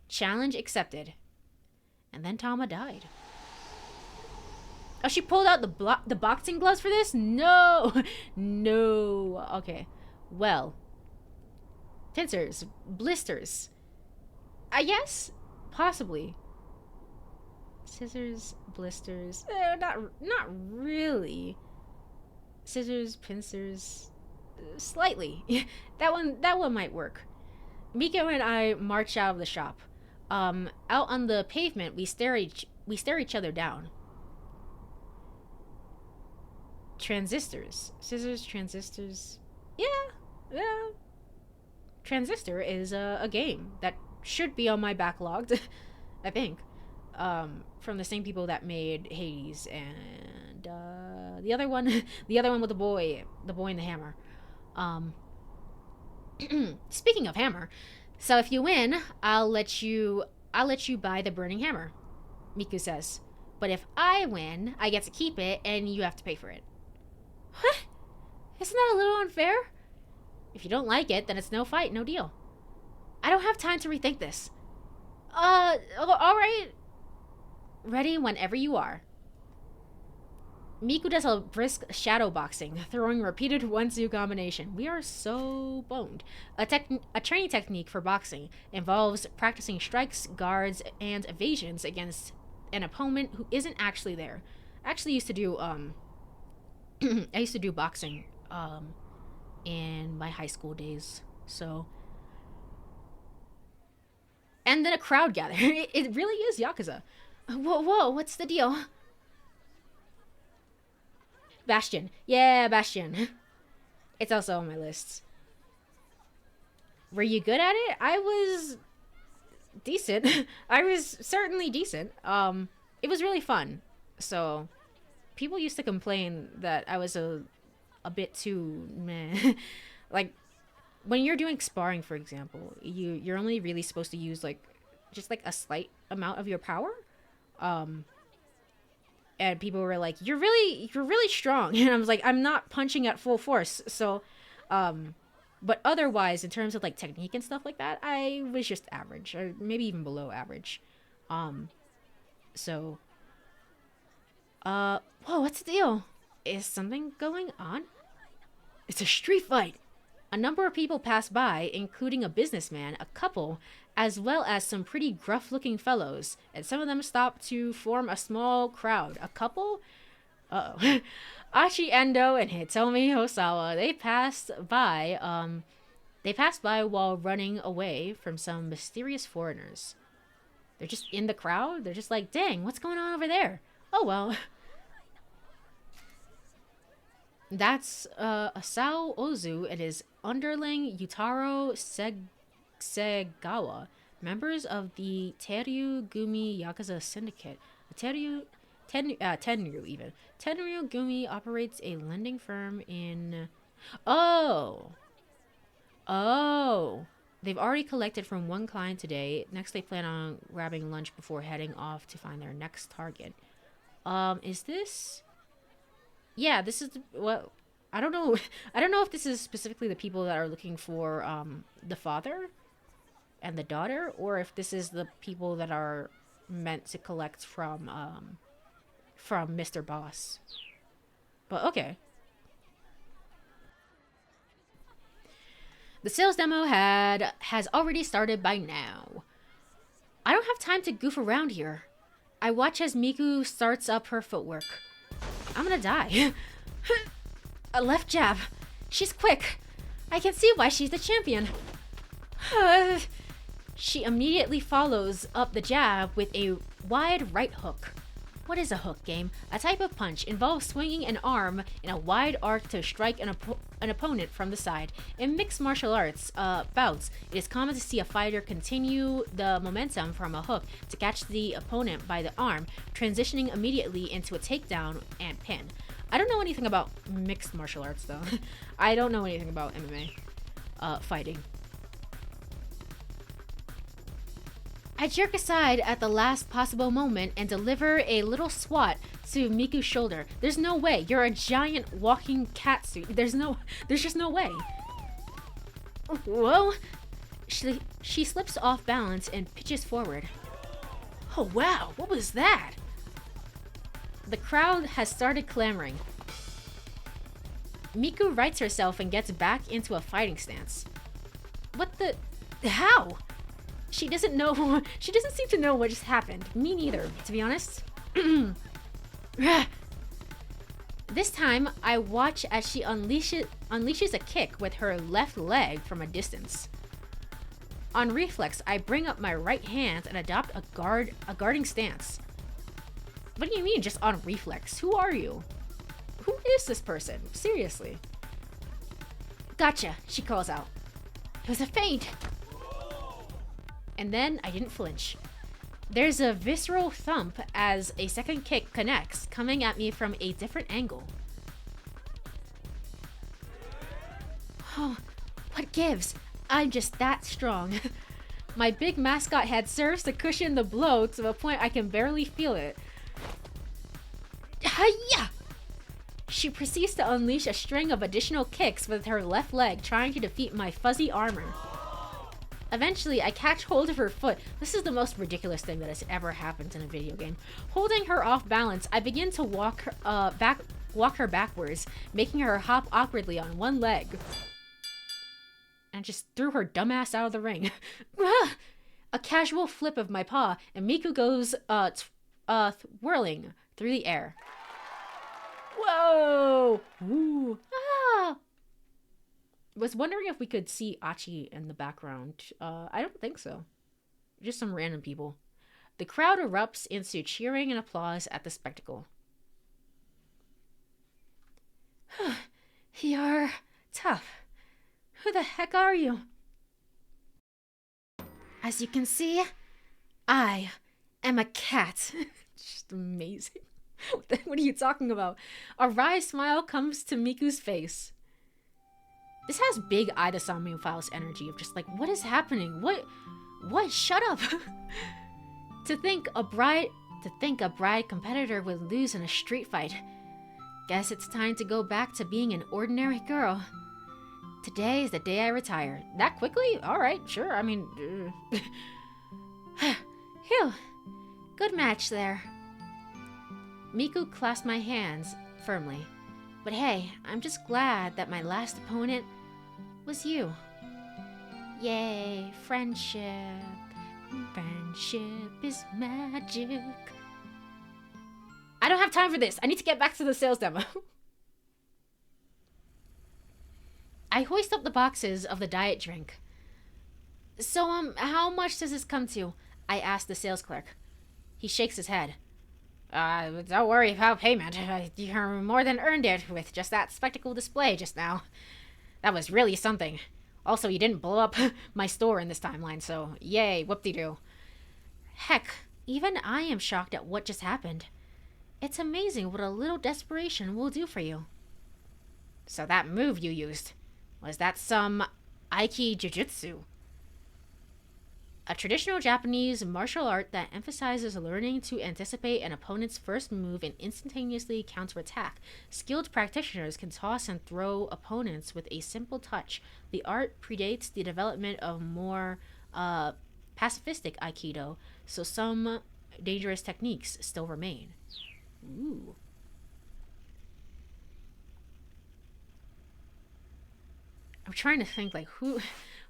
Challenge accepted. And then Tama died. Oh, she pulled out the boxing gloves for this? No. No. Okay. Well. Pincers. Blisters. I guess? Possibly. Scissors. Blisters. Not really. Scissors. Pincers. Slightly. that one might work. Miko and I march out of the shop. Out on the pavement, we stare each other down. Transistors. Scissors, transistors. Yeah. Transistor is a game that should be on my backlog, I think. From the same people that made Hades and the other one with the boy and the hammer. Speaking of hammer, so if you win, I'll let you buy the burning hammer, Miku says. But if I win, I get to keep it and you have to pay for it. What? Isn't that a little unfair? If you don't like it, then it's no fight, no deal. I don't have time to rethink this. Alright. Ready whenever you are. Miku does a brisk shadow boxing, throwing repeated 1-2 combination. We are so boned. A training technique for boxing involves practicing strikes, guards, and evasions against an opponent who isn't actually there. I actually used to do I used to do boxing in my high school days. So, and then a crowd gathered. It really is Yakuza. Whoa, what's the deal? Bastion. Yeah, Bastion. It's also on my list. Were you good at it? I was decent. I was certainly decent. It was really fun. So, people used to complain that I was a bit too meh. Like, when you're doing sparring, for example, you're only really supposed to use just a slight amount of your power. And people were like, you're really strong. And I was like, I'm not punching at full force. So, but otherwise, in terms of technique and stuff like that, I was just average, or maybe even below average. So, whoa, what's the deal? Is something going on? It's a street fight. A number of people pass by, including a businessman, a couple, as well as some pretty gruff-looking fellows, and some of them stop to form a small crowd. A couple? Uh-oh. Ashi Endo and Hitomi Hosawa, they passed by while running away from some mysterious foreigners. They're just in the crowd? They're just like, dang, what's going on over there? Oh well. That's Asao Ozu and his underling Yutaro Segawa, members of the Teryu Gumi Yakuza Syndicate. Tenryu even. Tenryu Gumi operates a lending firm in... Oh! They've already collected from one client today. Next they plan on grabbing lunch before heading off to find their next target. Is this... Yeah, this is well, I don't know if this is specifically the people that are looking for the father and the daughter, or if this is the people that are meant to collect from Mr. Boss. But okay. The sales demo has already started by now. I don't have time to goof around here. I watch as Miku starts up her footwork. I'm gonna die. A left jab. She's quick. I can see why she's the champion. She immediately follows up the jab with a wide right hook. What is a hook, game? A type of punch involves swinging an arm in a wide arc to strike an opponent from the side. In mixed martial arts bouts, it is common to see a fighter continue the momentum from a hook to catch the opponent by the arm, transitioning immediately into a takedown and pin. I don't know anything about mixed martial arts, though. I don't know anything about MMA fighting. I jerk aside at the last possible moment and deliver a little swat to Miku's shoulder. There's no way. You're a giant walking cat suit. There's just no way. Whoa. She slips off balance and pitches forward. Oh wow, what was that? The crowd has started clamoring. Miku rights herself and gets back into a fighting stance. What the... How? She doesn't know... She doesn't seem to know what just happened. Me neither, to be honest. This time, I watch as she unleashes a kick with her left leg from a distance. On reflex, I bring up my right hand and adopt a guarding stance. What do you mean, just on reflex? Who are you? Who is this person? Seriously. Gotcha, she calls out. It was a feint. And then I didn't flinch. There's a visceral thump as a second kick connects, coming at me from a different angle. Oh, what gives? I'm just that strong. My big mascot head serves to cushion the blow to the point I can barely feel it. Hiya! She proceeds to unleash a string of additional kicks with her left leg, trying to defeat my fuzzy armor. Eventually, I catch hold of her foot. This is the most ridiculous thing that has ever happened in a video game. Holding her off balance, I begin to walk her backwards, making her hop awkwardly on one leg. And just threw her dumbass out of the ring. A casual flip of my paw, and Miku goes whirling through the air. Whoa! Ooh. Ah! Was wondering if we could see Achi in the background. I don't think so. Just some random people. The crowd erupts into cheering and applause at the spectacle. You're tough. Who the heck are you? As you can see, I am a cat. Just amazing. What are you talking about? A wry smile comes to Miku's face. This has big Ida-sama Files energy of just like, what is happening? What? Shut up! To think a bride competitor would lose in a street fight. Guess it's time to go back to being an ordinary girl. Today is the day I retire. That quickly? Alright, sure, I mean... Phew. Good match there. Miku clasped my hands firmly. But hey, I'm just glad that my last opponent was you. Yay, friendship. Friendship is magic. I don't have time for this. I need to get back to the sales demo. I hoist up the boxes of the diet drink. So, how much does this come to? I asked the sales clerk. He shakes his head. Don't worry about payment. You more than earned it with just that spectacle display just now. That was really something. Also, you didn't blow up my store in this timeline, so yay, whoop-de-doo. Heck, even I am shocked at what just happened. It's amazing what a little desperation will do for you. So that move you used, was that some Aiki Jujutsu? A traditional Japanese martial art that emphasizes learning to anticipate an opponent's first move and instantaneously counterattack. Skilled practitioners can toss and throw opponents with a simple touch. The art predates the development of more pacifistic Aikido, so some dangerous techniques still remain. Ooh. I'm trying to think, like, who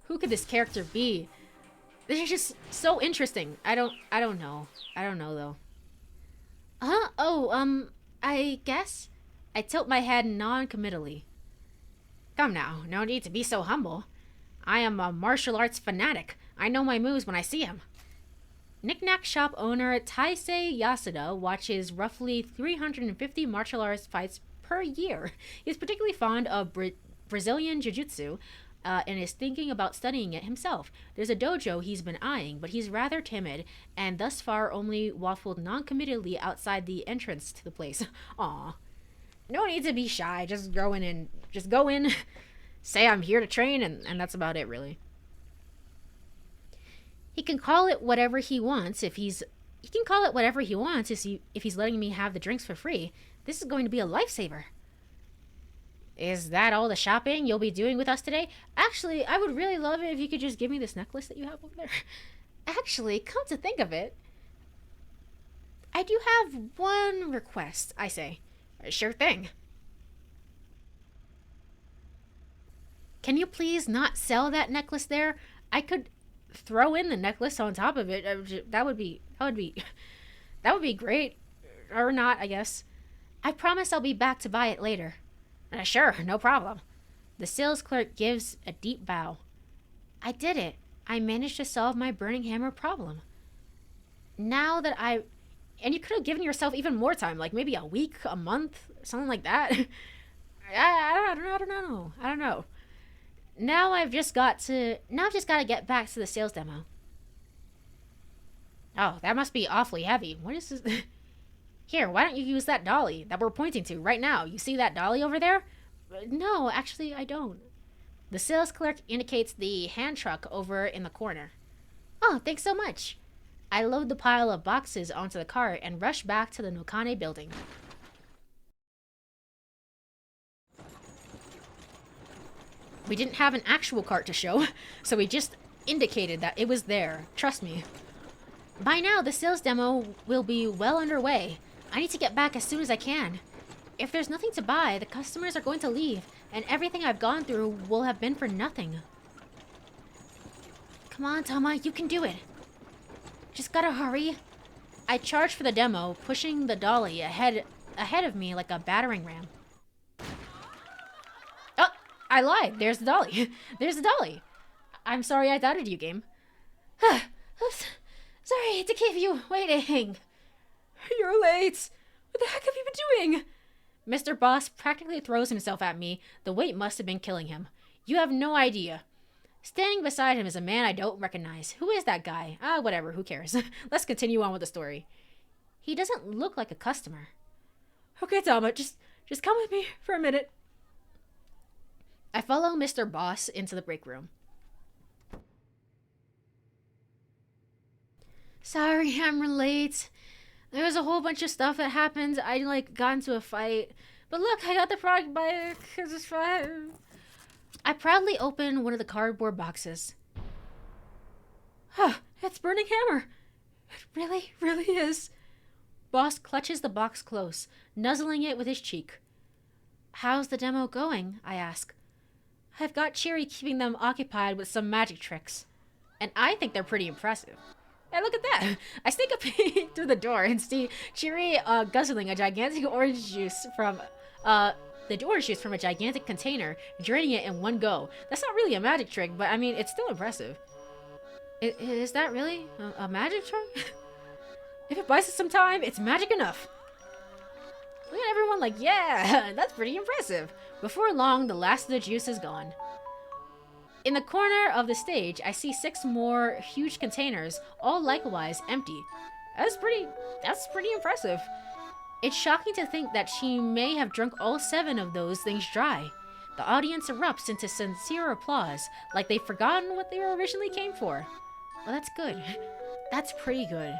could this character be? This is just so interesting. I don't know. I don't know, though. I guess? I tilt my head non-committally. Come now, no need to be so humble. I am a martial arts fanatic. I know my moves when I see them. Knick-Knack shop owner Taisei Yasuda watches roughly 350 martial arts fights per year. He's particularly fond of Brazilian Jiu-Jitsu, and is thinking about studying it himself. There's a dojo he's been eyeing, but he's rather timid, and thus far only waffled non-committedly outside the entrance to the place. Aw. No need to be shy, just go in, say I'm here to train, and that's about it, really. He can call it whatever he wants if he's letting me have the drinks for free. This is going to be a lifesaver. Is that all the shopping you'll be doing with us today? Actually, I would really love it if you could just give me this necklace that you have over there. Actually, come to think of it, I do have one request, I say. Sure thing. Can you please not sell that necklace there? I could throw in the necklace on top of it. That would be great. Or not, I guess. I promise I'll be back to buy it later. Sure, no problem. The sales clerk gives a deep bow. I did it. I managed to solve my burning hammer problem. Now that I... And you could have given yourself even more time, like maybe a week, a month, something like that. I don't know. Now I've just got to get back to the sales demo. Oh, that must be awfully heavy. What is this? Here, why don't you use that dolly that we're pointing to right now? You see that dolly over there? No, actually, I don't. The sales clerk indicates the hand truck over in the corner. Oh, thanks so much. I load the pile of boxes onto the cart and rush back to the Nokane building. We didn't have an actual cart to show, so we just indicated that it was there. Trust me. By now, the sales demo will be well underway. I need to get back as soon as I can. If there's nothing to buy, the customers are going to leave, and everything I've gone through will have been for nothing. Come on, Tama, you can do it. Just gotta hurry. I charge for the demo, pushing the dolly ahead of me like a battering ram. Oh, I lied. There's the dolly. There's the dolly. I'm sorry I doubted you, game. Oops. Sorry to keep you waiting. You're late. What the heck have you been doing? Mr. Boss practically throws himself at me. The weight must have been killing him. You have no idea. Standing beside him is a man I don't recognize. Who is that guy? Whatever, who cares? Let's continue on with the story. He doesn't look like a customer. Okay, Tama, just come with me for a minute. I follow Mr. Boss into the break room. Sorry, I'm late. There was a whole bunch of stuff that happened. I, got into a fight. But look, I got the product back. It's fine. I proudly open one of the cardboard boxes. It's Burning Hammer. It really, really is. Boss clutches the box close, nuzzling it with his cheek. How's the demo going? I ask. I've got Cheery keeping them occupied with some magic tricks. And I think they're pretty impressive. Hey, look at that! I sneak a peek through the door and see Cheery guzzling a gigantic orange juice from a gigantic container, draining it in one go. That's not really a magic trick, but I mean, it's still impressive. Is that really a magic trick? If it buys us some time, it's magic enough. Look at everyone yeah, that's pretty impressive. Before long, the last of the juice is gone. In the corner of the stage, I see 6 more huge containers, all likewise empty. That's pretty impressive. It's shocking to think that she may have drunk all 7 of those things dry. The audience erupts into sincere applause, like they've forgotten what they originally came for. Well, that's good. That's pretty good.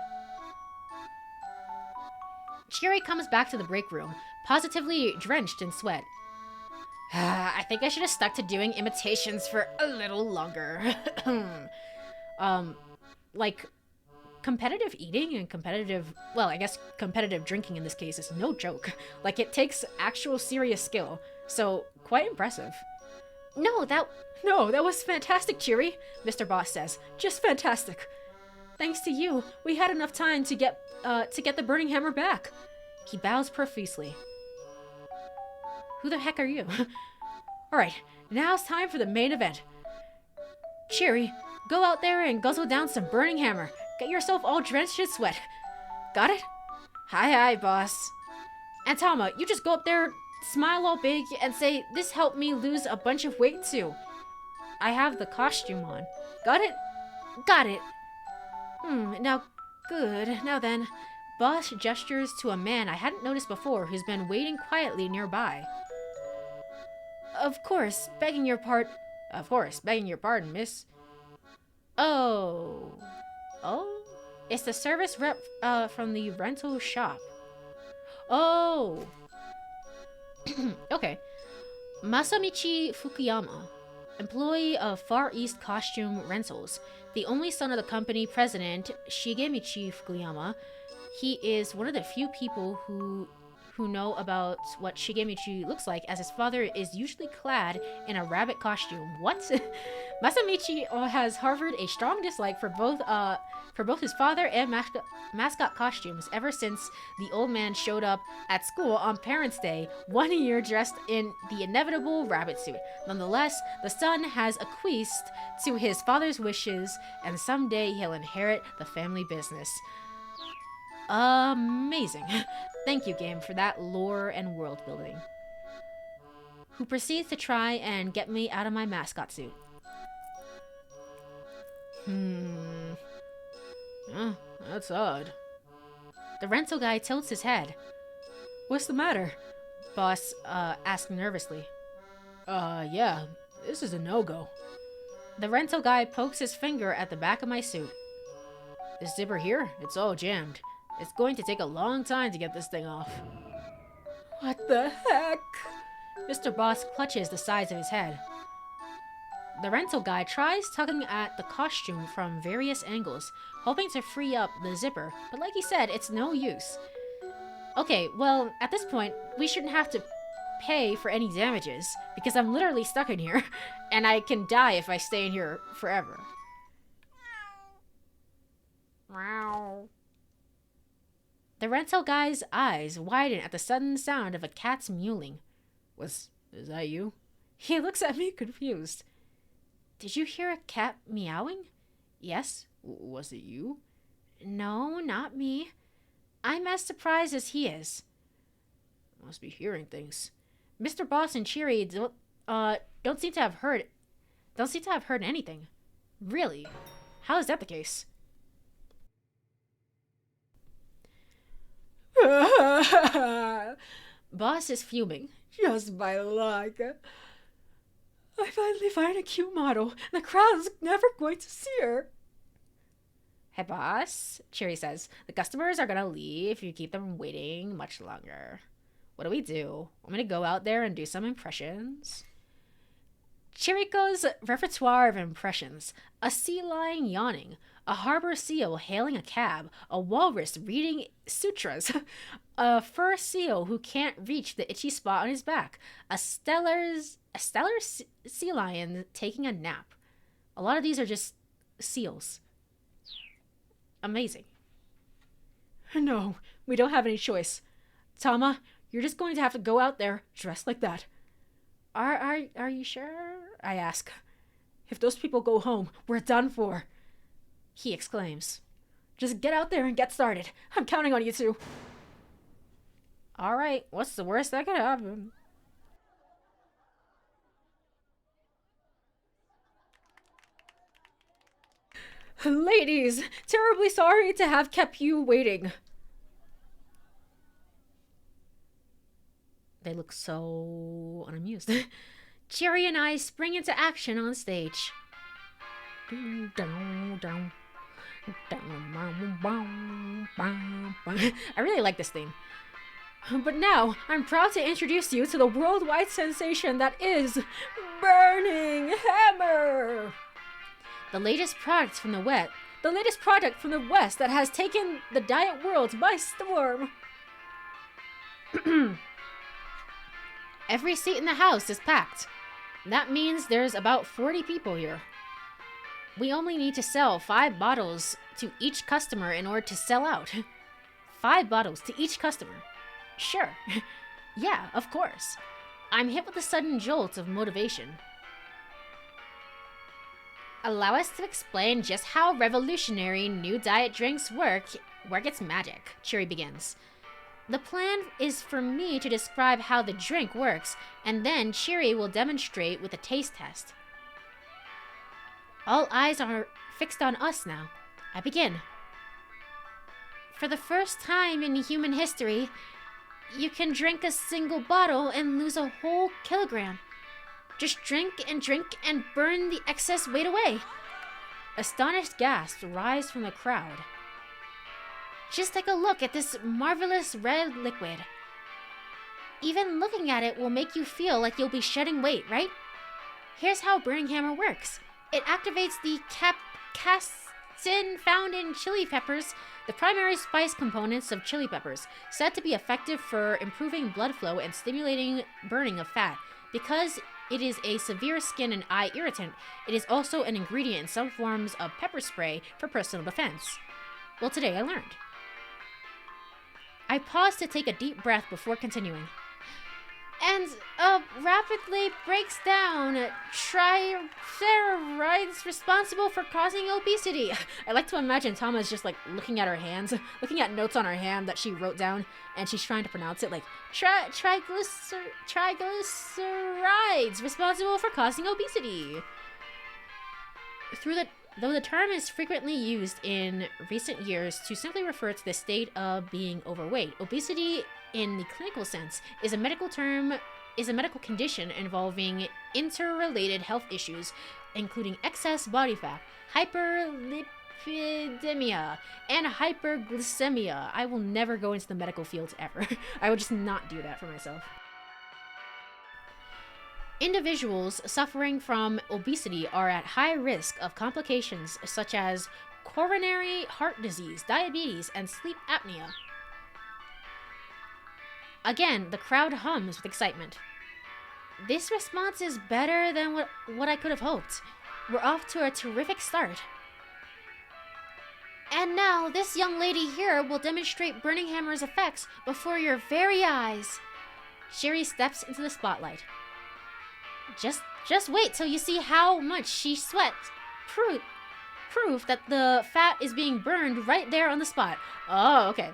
Cheery comes back to the break room, positively drenched in sweat. I think I should have stuck to doing imitations for a little longer. Competitive eating and competitive drinking in this case is no joke. It takes actual serious skill, so quite impressive. No, that was fantastic, Cheery, Mr. Boss says. Just fantastic. Thanks to you, we had enough time to get the Burning Hammer back. He bows profusely. Who the heck are you? Alright, now it's time for the main event. Cheery, go out there and guzzle down some Burning Hammer. Get yourself all drenched in sweat. Got it? Hi, boss. And Tama, you just go up there, smile all big, and say, this helped me lose a bunch of weight too. I have the costume on. Got it? Got it. Now, good. Now then, Boss gestures to a man I hadn't noticed before who's been waiting quietly nearby. Of course, begging your pardon, miss. Oh? It's the service rep from the rental shop. Oh. Okay. Masamichi Fukuyama, employee of Far East Costume Rentals, the only son of the company president, Shigemichi Fukuyama. He is one of the few people who know about what Shigemichi looks like, as his father is usually clad in a rabbit costume. What? Masamichi has harbored a strong dislike for both his father and mascot costumes ever since the old man showed up at school on Parents' Day one year dressed in the inevitable rabbit suit. Nonetheless, the son has acquiesced to his father's wishes, and someday he'll inherit the family business. Amazing. Thank you, game, for that lore and world building. Who proceeds to try and get me out of my mascot suit. That's odd. The rental guy tilts his head. What's the matter? Boss asks nervously. Yeah, this is a no-go. The rental guy pokes his finger at the back of my suit. This zipper here, it's all jammed. It's going to take a long time to get this thing off. What the heck? Mr. Boss clutches the sides of his head. The rental guy tries tugging at the costume from various angles, hoping to free up the zipper, but like he said, it's no use. Okay, well, at this point, we shouldn't have to pay for any damages, because I'm literally stuck in here, and I can die if I stay in here forever. Meow. The rental guy's eyes widen at the sudden sound of a cat's mewling. Is that you? He looks at me confused. Did you hear a cat meowing? Yes. Was it you? No, not me. I'm as surprised as he is. Must be hearing things. Mr. Boss and Cheery don't seem to have heard anything. Really? How is that the case? Boss is fuming. Just my luck. I finally find a cute model, and the crowd's never going to see her. Hey, boss, Cherry says. The customers are gonna leave if you keep them waiting much longer. What do we do? Want me to go out there and do some impressions? Chiriko's repertoire of impressions. A sea lion yawning. A harbor seal hailing a cab. A walrus reading sutras. A fur seal who can't reach the itchy spot on his back. A stellar sea lion taking a nap. A lot of these are just seals. Amazing. No, we don't have any choice. Tama, you're just going to have to go out there dressed like that. Are you sure? I ask. If those people go home, we're done for. He exclaims. Just get out there and get started. I'm counting on you two. Alright, what's the worst that could happen? Ladies, terribly sorry to have kept you waiting. They look so unamused. Cherry and I spring into action on stage. I really like this theme. But now, I'm proud to introduce you to the worldwide sensation that is Burning Hammer! The latest product from the West that has taken the diet world by storm. Every seat in the house is packed. That means there's about 40 people here. We only need to sell 5 bottles to each customer in order to sell out. 5 bottles to each customer. Sure. Yeah, of course. I'm hit with a sudden jolt of motivation. Allow us to explain just how revolutionary new diet drinks work its magic, Cheery begins. The plan is for me to describe how the drink works, and then Cheery will demonstrate with a taste test. All eyes are fixed on us now. I begin. For the first time in human history, you can drink a single bottle and lose a whole kilogram. Just drink and burn the excess weight away. Astonished gasps rise from the crowd. Just take a look at this marvelous red liquid. Even looking at it will make you feel like you'll be shedding weight, right? Here's how Burning Hammer works. It activates the toxin found in chili peppers, the primary spice components of chili peppers, said to be effective for improving blood flow and stimulating burning of fat. Because it is a severe skin and eye irritant, it is also an ingredient in some forms of pepper spray for personal defense. Well, today I learned. I paused to take a deep breath before continuing. And rapidly breaks down triglycerides responsible for causing obesity. I like to imagine Tama's just like looking at her hands, looking at notes on her hand that she wrote down, and she's trying to pronounce it like triglycerides responsible for causing obesity. Though the term is frequently used in recent years to simply refer to the state of being overweight, obesity in the clinical sense is a medical condition involving interrelated health issues, including excess body fat, hyperlipidemia, and hyperglycemia. I will never go into the medical field ever. I would just not do that for myself. Individuals suffering from obesity are at high risk of complications such as coronary heart disease, diabetes, and sleep apnea. Again, the crowd hums with excitement. This response is better than what I could have hoped. We're off to a terrific start. And now, this young lady here will demonstrate Burning Hammer's effects before your very eyes. Sherry steps into the spotlight. Just wait till you see how much she sweats. Proof that the fat is being burned right there on the spot. Oh, okay.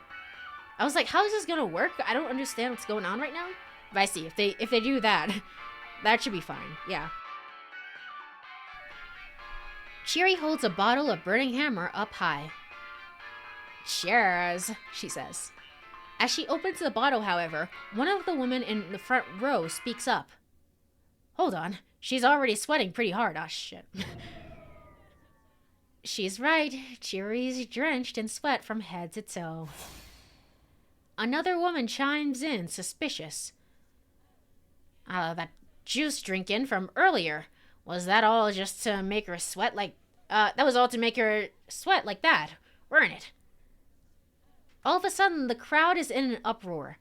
I was like, how is this gonna work? I don't understand what's going on right now. But I see, if they do that, that should be fine. Yeah. Cheery holds a bottle of Burning Hammer up high. Cheers, she says. As she opens the bottle, however, one of the women in the front row speaks up. Hold on, she's already sweating pretty hard. Ah, shit. She's right. Cheery's drenched in sweat from head to toe. Another woman chimes in, suspicious. That juice drinking from earlier. Was that all just to make her sweat like... that was all to make her sweat like that, weren't it? All of a sudden, the crowd is in an uproar.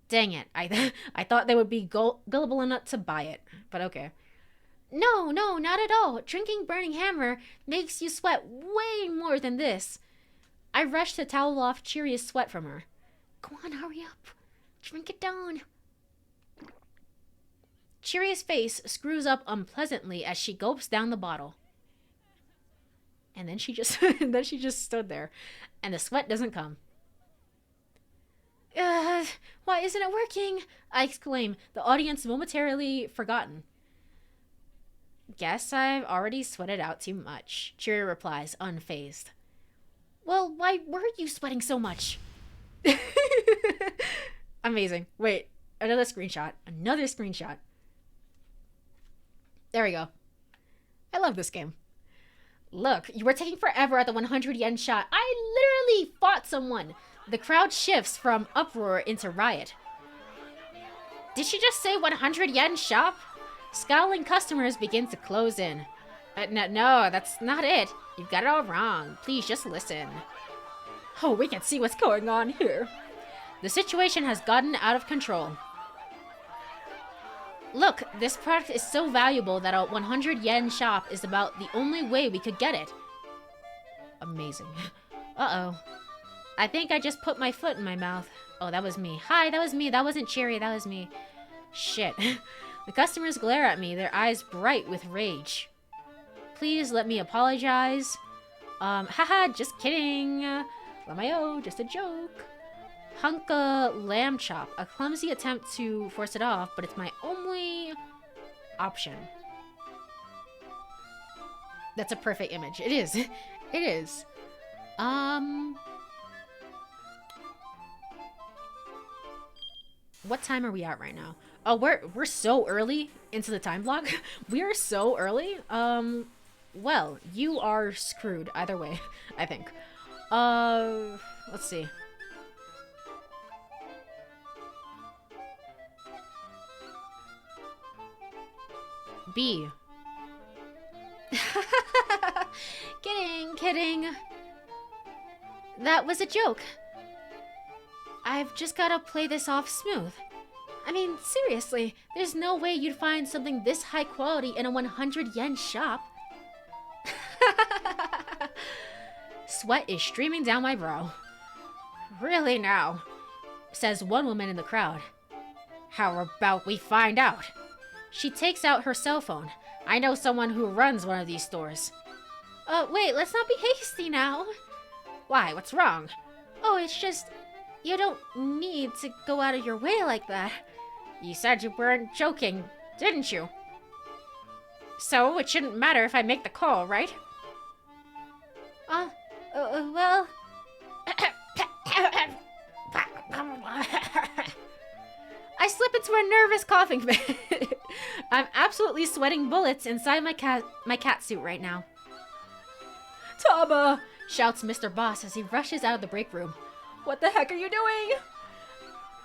Dang it, I thought they would be gullible enough to buy it, but okay. No, not at all. Drinking Burning Hammer makes you sweat way more than this. I rushed to towel off Cheeria's sweat from her. Go on, hurry up. Drink it down. Cheeria's face screws up unpleasantly as she gulps down the bottle. And then she just stood there, and the sweat doesn't come. Why isn't it working? I exclaim, the audience momentarily forgotten. Guess I've already sweated out too much, Cheeria replies, unfazed. Well, why were you sweating so much? Amazing. Wait, another screenshot. There we go. I love this game. Look, you were taking forever at the 100 yen shot. I literally fought someone. The crowd shifts from uproar into riot. Did she just say 100 yen shop? Scowling customers begin to close in. No, that's not it. You've got it all wrong. Please just listen. Oh, we can see what's going on here. The situation has gotten out of control. Look, this product is so valuable that a 100 yen shop is about the only way we could get it. Amazing. Uh-oh. I think I just put my foot in my mouth. Oh, that was me. Hi, that was me. That wasn't Cheery. That was me. Shit. The customers glare at me, their eyes bright with rage. Please let me apologize. Haha, just kidding. Lamayo, just a joke. Hunka lamb chop. A clumsy attempt to force it off, but it's my only option. That's a perfect image. It is. It is. What time are we at right now? Oh, we're so early into the time block. We are so early. Well, you are screwed either way, I think. Let's see. Kidding. That was a joke. I've just gotta play this off smooth. I mean, seriously, there's no way you'd find something this high quality in a 100 yen shop. Sweat is streaming down my brow. Really now, says one woman in the crowd. How about we find out? She takes out her cell phone. I know someone who runs one of these stores. Wait, let's not be hasty now. Why, what's wrong? Oh, it's just, you don't need to go out of your way like that. You said you weren't joking, didn't you? So, it shouldn't matter if I make the call, right? Well... I slip into a nervous coughing fit. I'm absolutely sweating bullets inside my cat suit right now. Tama! Shouts Mr. Boss as he rushes out of the break room. What the heck are you doing?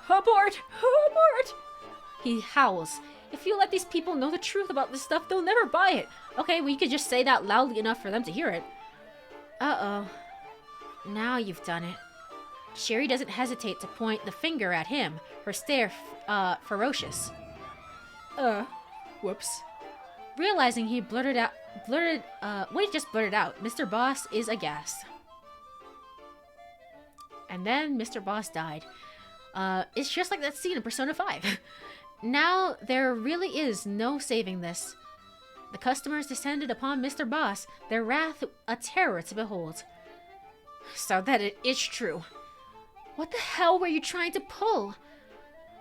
Abort! Abort! He howls. If you let these people know the truth about this stuff, they'll never buy it. Okay, well, you could just say that loudly enough for them to hear it. Uh-oh. Now you've done it. Sherry doesn't hesitate to point the finger at him, her stare ferocious. Whoops. Realizing he what he just blurted out, Mr. Boss is aghast. And then Mr. Boss died. It's just like that scene in Persona 5. Now there really is no saving this. The customers descended upon Mr. Boss, their wrath a terror to behold. So that it is true. What the hell were you trying to pull?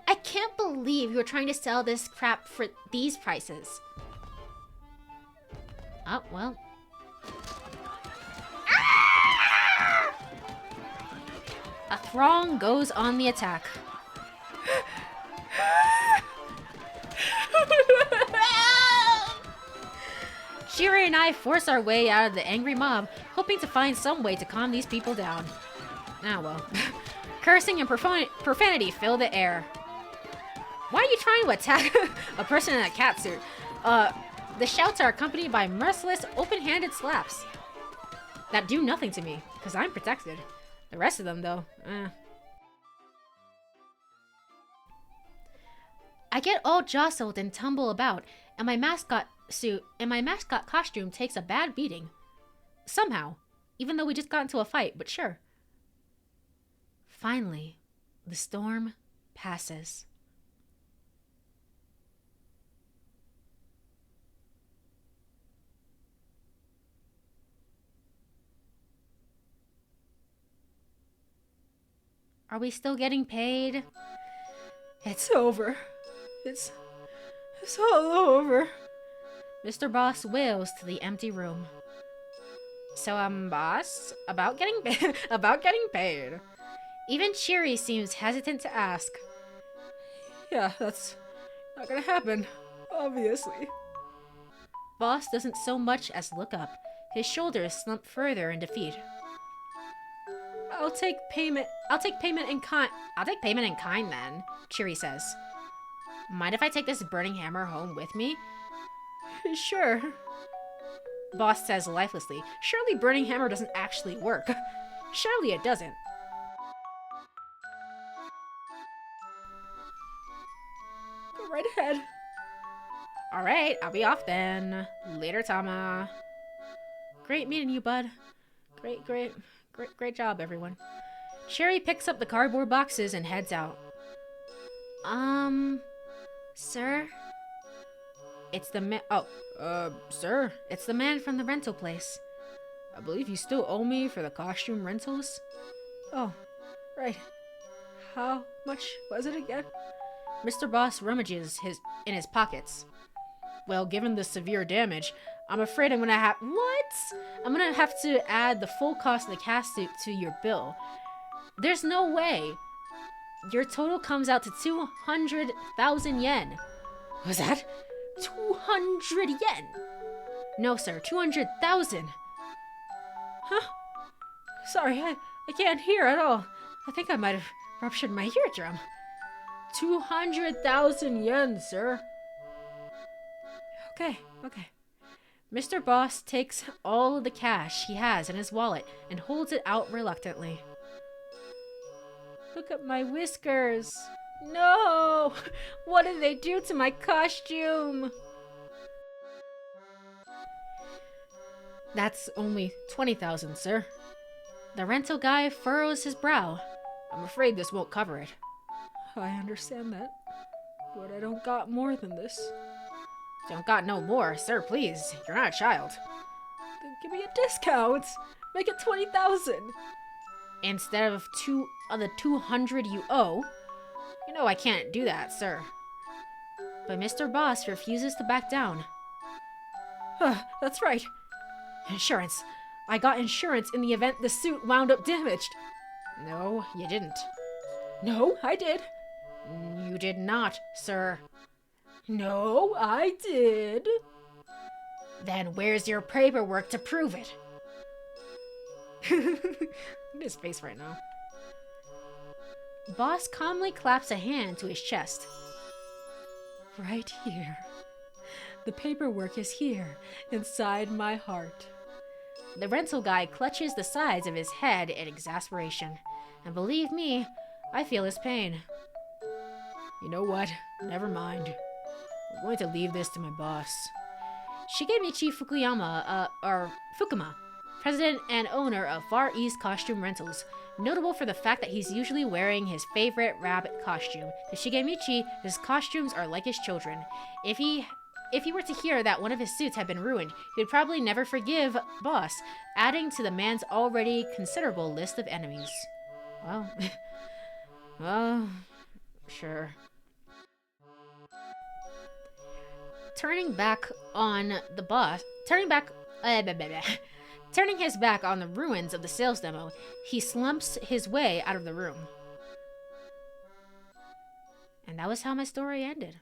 I can't believe you were trying to sell this crap for these prices. Oh, well. Ah! A throng goes on the attack. Shiri and I force our way out of the angry mob, hoping to find some way to calm these people down. Ah, well. Cursing and profanity fill the air. Why are you trying to attack a person in a catsuit? The shouts are accompanied by merciless, open-handed slaps that do nothing to me, because I'm protected. The rest of them, though, I get all jostled and tumble about, and my mascot costume takes a bad beating. Somehow, even though we just got into a fight, but sure. Finally, the storm passes. Are we still getting paid? It's over. It's all over. Mr. Boss wails to the empty room. So, boss, about getting paid. Even Chiri seems hesitant to ask. Yeah, that's not gonna happen, obviously. Boss doesn't so much as look up. His shoulders slump further in defeat. I'll take payment in kind then, Chiri says. Mind if I take this burning hammer home with me? Sure. Boss says lifelessly. Surely burning hammer doesn't actually work. Surely it doesn't. Go right ahead. Alright, I'll be off then. Later, Tama. Great meeting you, bud. Great job, everyone. Sherry picks up the cardboard boxes and heads out. Sir? It's the man. Sir, it's the man from the rental place. I believe you still owe me for the costume rentals? Oh, right. How much was it again? Mr. Boss rummages in his pockets. Well, given the severe damage, I'm afraid I'm gonna have... What? I'm gonna have to add the full cost of the cast suit to your bill. There's no way. Your total comes out to 200,000 yen. Was that 200 yen? No, sir, 200,000. Huh? Sorry, I can't hear at all. I think I might have ruptured my eardrum. 200,000 yen, sir. Okay. Mr. Boss takes all of the cash he has in his wallet and holds it out reluctantly. Look at my whiskers. No! What did they do to my costume? That's only 20,000, sir. The rental guy furrows his brow. I'm afraid this won't cover it. I understand that, but I don't got more than this. Don't got no more, sir, please. You're not a child. Then give me a discount. Make it 20,000. Instead of the 200 you owe. You know I can't do that, sir. But Mr. Boss refuses to back down. That's right. Insurance. I got insurance in the event the suit wound up damaged. No, you didn't. No, I did. You did not, sir. No, I did. Then where's your paperwork to prove it? Look at his face right now. Boss calmly claps a hand to his chest. Right here. The paperwork is here, inside my heart. The rental guy clutches the sides of his head in exasperation. And believe me, I feel his pain. You know what? Never mind. I'm going to leave this to my boss. Shigemichi Fukuma, president and owner of Far East Costume Rentals, notable for the fact that he's usually wearing his favorite rabbit costume. To Shigemichi, his costumes are like his children. If he were to hear that one of his suits had been ruined, he would probably never forgive Boss, adding to the man's already considerable list of enemies. Well, well, sure. Turning his back on the ruins of the sales demo, he slumps his way out of the room. And that was how my story ended.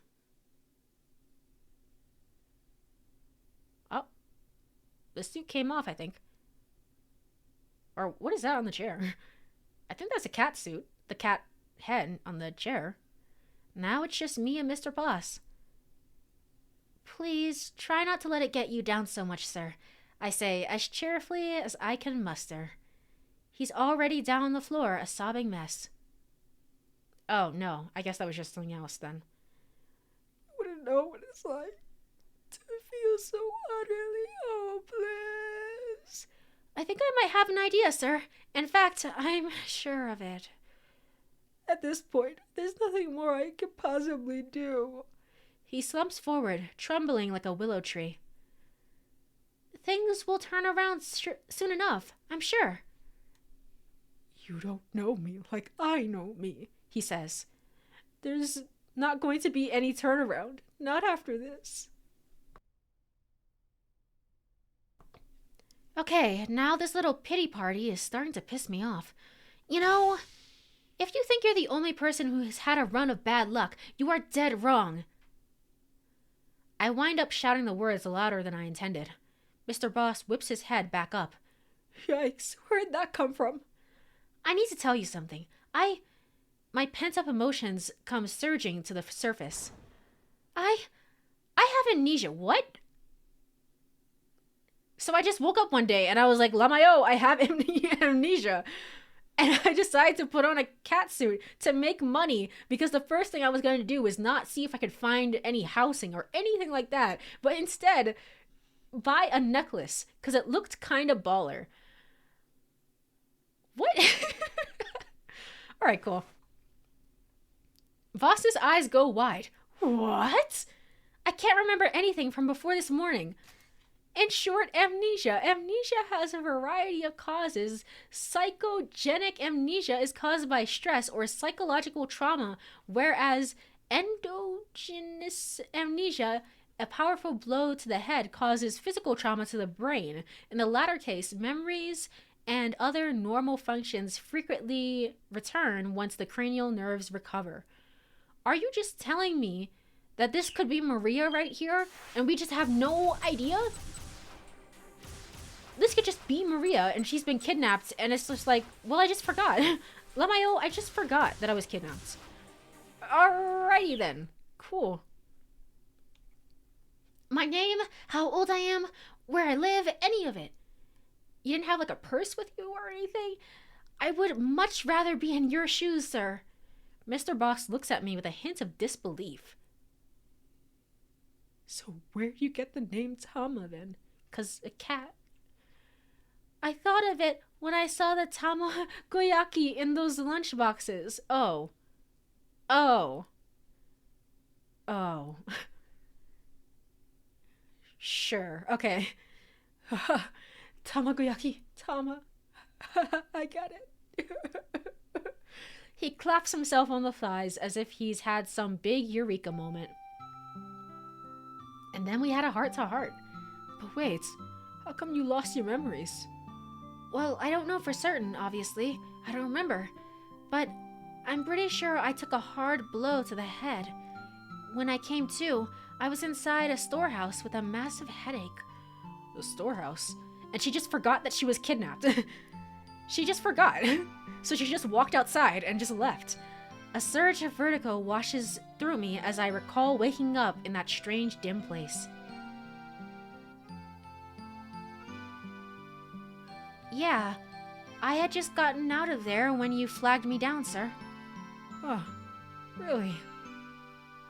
Oh, the suit came off, I think. Or what is that on the chair? I think that's a cat suit. The cat head on the chair. Now it's just me and Mr. Boss. Please, try not to let it get you down so much, sir. I say, as cheerfully as I can muster. He's already down on the floor, a sobbing mess. Oh, no. I guess that was just something else, then. I wouldn't know what it's like to feel so utterly hopeless. I think I might have an idea, sir. In fact, I'm sure of it. At this point, there's nothing more I could possibly do. He slumps forward, trembling like a willow tree. Things will turn around soon enough, I'm sure. You don't know me like I know me, he says. There's not going to be any turnaround, not after this. Okay, now this little pity party is starting to piss me off. You know, if you think you're the only person who has had a run of bad luck, you are dead wrong. I wind up shouting the words louder than I intended. Mr. Boss whips his head back up. Yikes, where'd that come from? I need to tell you something. My pent-up emotions come surging to the surface. I have amnesia. What? So I just woke up one day and I was like, Lamayo, I have amnesia. And I decided to put on a cat suit to make money because the first thing I was going to do was not see if I could find any housing or anything like that, but instead buy a necklace because it looked kind of baller. What? All right, cool. Voss's eyes go wide. What? I can't remember anything from before this morning. In short, amnesia. Amnesia has a variety of causes. Psychogenic amnesia is caused by stress or psychological trauma, whereas endogenous amnesia, a powerful blow to the head, causes physical trauma to the brain. In the latter case, memories and other normal functions frequently return once the cranial nerves recover. Are you just telling me that this could be Maria right here and we just have no idea? This could just be Maria and she's been kidnapped and it's just like, well, I just forgot. Lamayo, I just forgot that I was kidnapped. Alrighty then. Cool. My name, how old I am, where I live, any of it. You didn't have like a purse with you or anything? I would much rather be in your shoes, sir. Mr. Boss looks at me with a hint of disbelief. So where'd you get the name Tama then? 'Cause a cat. I thought of it when I saw the tamagoyaki in those lunch boxes. Oh. Sure, okay. Tamagoyaki, Tama. I got it. He claps himself on the thighs as if he's had some big eureka moment. And then we had a heart-to-heart. But wait, how come you lost your memories? Well, I don't know for certain, obviously. I don't remember. But I'm pretty sure I took a hard blow to the head. When I came to, I was inside a storehouse with a massive headache. The storehouse? And she just forgot that she was kidnapped. She just forgot. So she just walked outside and just left. A surge of vertigo washes through me as I recall waking up in that strange dim place. Yeah, I had just gotten out of there when you flagged me down, sir. Oh, really?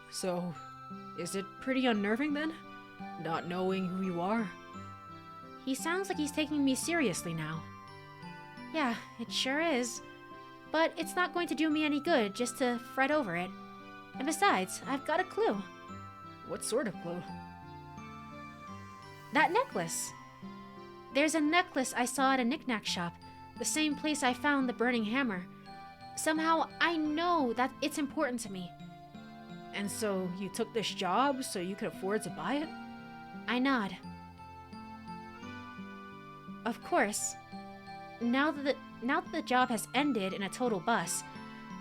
So, is it pretty unnerving then? Not knowing who you are? He sounds like he's taking me seriously now. Yeah, it sure is. But it's not going to do me any good just to fret over it. And besides, I've got a clue. What sort of clue? That necklace. There's a necklace I saw at a knick-knack shop, the same place I found the burning hammer. Somehow, I know that it's important to me. And so you took this job so you could afford to buy it? I nod. Of course. Now that the job has ended in a total bust,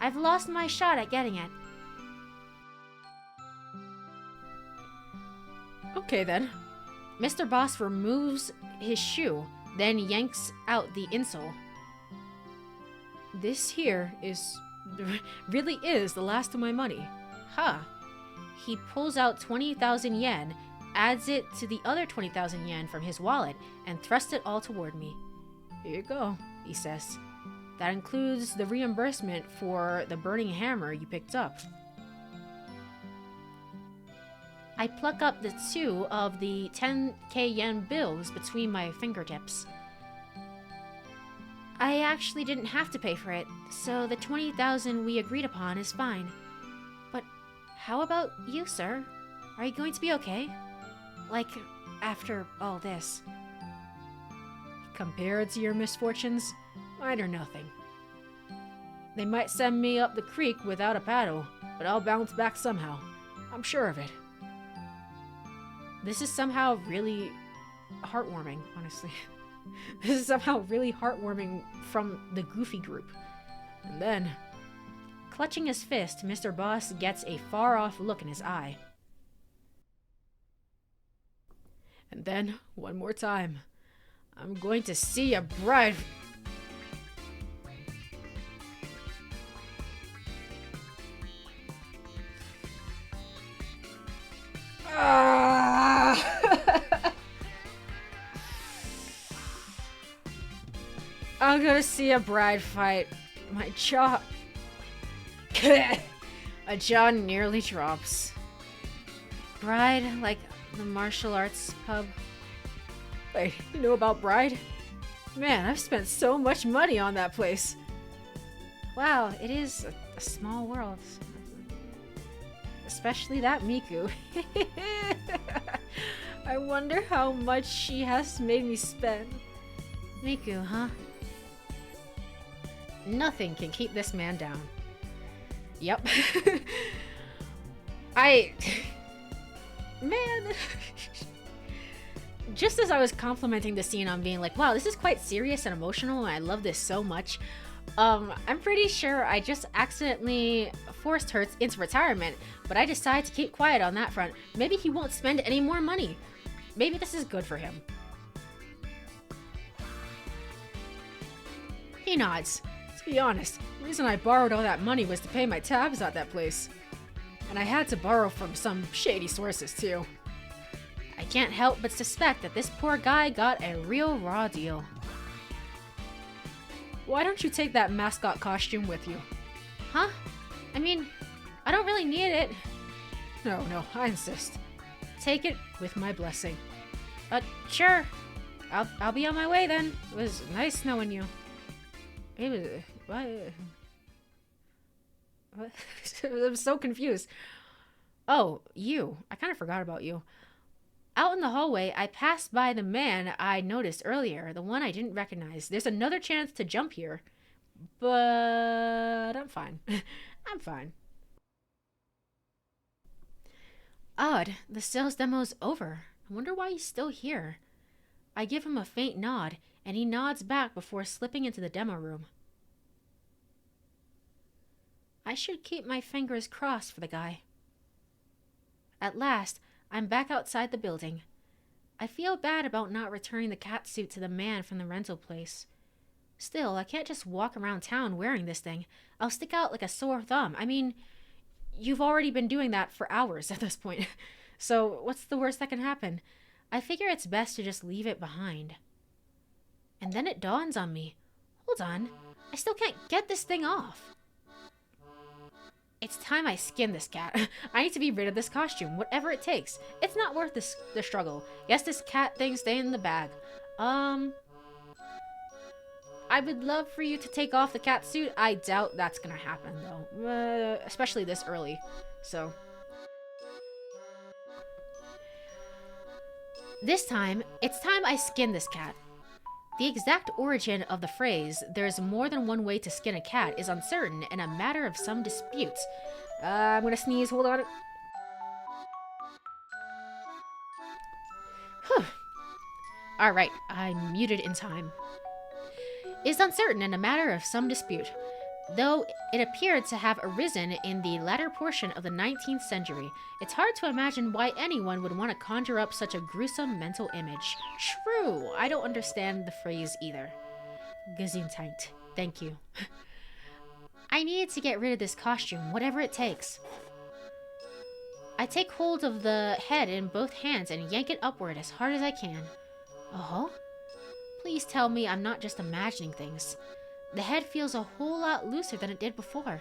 I've lost my shot at getting it. Okay then. Mr. Boss removes his shoe, then yanks out the insole. This here really is the last of my money. Huh. He pulls out 20,000 yen, adds it to the other 20,000 yen from his wallet, and thrusts it all toward me. Here you go, he says. That includes the reimbursement for the burning hammer you picked up. I pluck up the two of the 10k yen bills between my fingertips. I actually didn't have to pay for it, so the 20,000 we agreed upon is fine. But how about you, sir? Are you going to be okay? Like, after all this? Compared to your misfortunes, mine are nothing. They might send me up the creek without a paddle, but I'll bounce back somehow. I'm sure of it. This is somehow really heartwarming, honestly. This is somehow really heartwarming from the Goofy group. And then, clutching his fist, Mr. Boss gets a far-off look in his eye. And then, one more time, I'm going to see a bride. I'm gonna see a bride fight. My jaw. My jaw nearly drops. Bride, like the martial arts pub? Wait, you know about Bride? Man, I've spent so much money on that place. Wow, it is a small world. Especially that Miku. I wonder how much she has made me spend. Miku, huh? Nothing can keep this man down. Yep. Man. Just as I was complimenting the scene on being like, wow, this is quite serious and emotional and I love this so much, I'm pretty sure I just accidentally forced her into retirement, but I decided to keep quiet on that front. Maybe he won't spend any more money. Maybe this is good for him. He nods. To be honest, the reason I borrowed all that money was to pay my tabs at that place. And I had to borrow from some shady sources too. I can't help but suspect that this poor guy got a real raw deal. Why don't you take that mascot costume with you? Huh? I mean, I don't really need it. No, I insist. Take it with my blessing. Sure. I'll be on my way then. It was nice knowing you. It was... What? I'm so confused. Oh, you. I kind of forgot about you. Out in the hallway, I passed by the man I noticed earlier, the one I didn't recognize. There's another chance to jump here, but I'm fine. I'm fine. Odd, the sales demo's over. I wonder why he's still here. I give him a faint nod, and he nods back before slipping into the demo room. I should keep my fingers crossed for the guy. At last, I'm back outside the building. I feel bad about not returning the cat suit to the man from the rental place. Still, I can't just walk around town wearing this thing. I'll stick out like a sore thumb. I mean, you've already been doing that for hours at this point. So what's the worst that can happen? I figure it's best to just leave it behind. And then it dawns on me. Hold on, I still can't get this thing off. It's time I skin this cat. I need to be rid of this costume, whatever it takes. It's not worth the struggle. Guess this cat thing stay in the bag. I would love for you to take off the cat suit. I doubt that's gonna happen, though. Especially this early. So. This time, it's time I skin this cat. The exact origin of the phrase, "there's more than one way to skin a cat," is uncertain and a matter of some dispute. I'm gonna sneeze, hold on. Whew. Alright, I'm muted in time. Is uncertain and a matter of some dispute, though it appeared to have arisen in the latter portion of the 19th century. It's hard to imagine why anyone would want to conjure up such a gruesome mental image. True, I don't understand the phrase either. Gesundheit. Thank you. I need to get rid of this costume, whatever it takes. I take hold of the head in both hands and yank it upward as hard as I can. Oh? Please tell me I'm not just imagining things. The head feels a whole lot looser than it did before.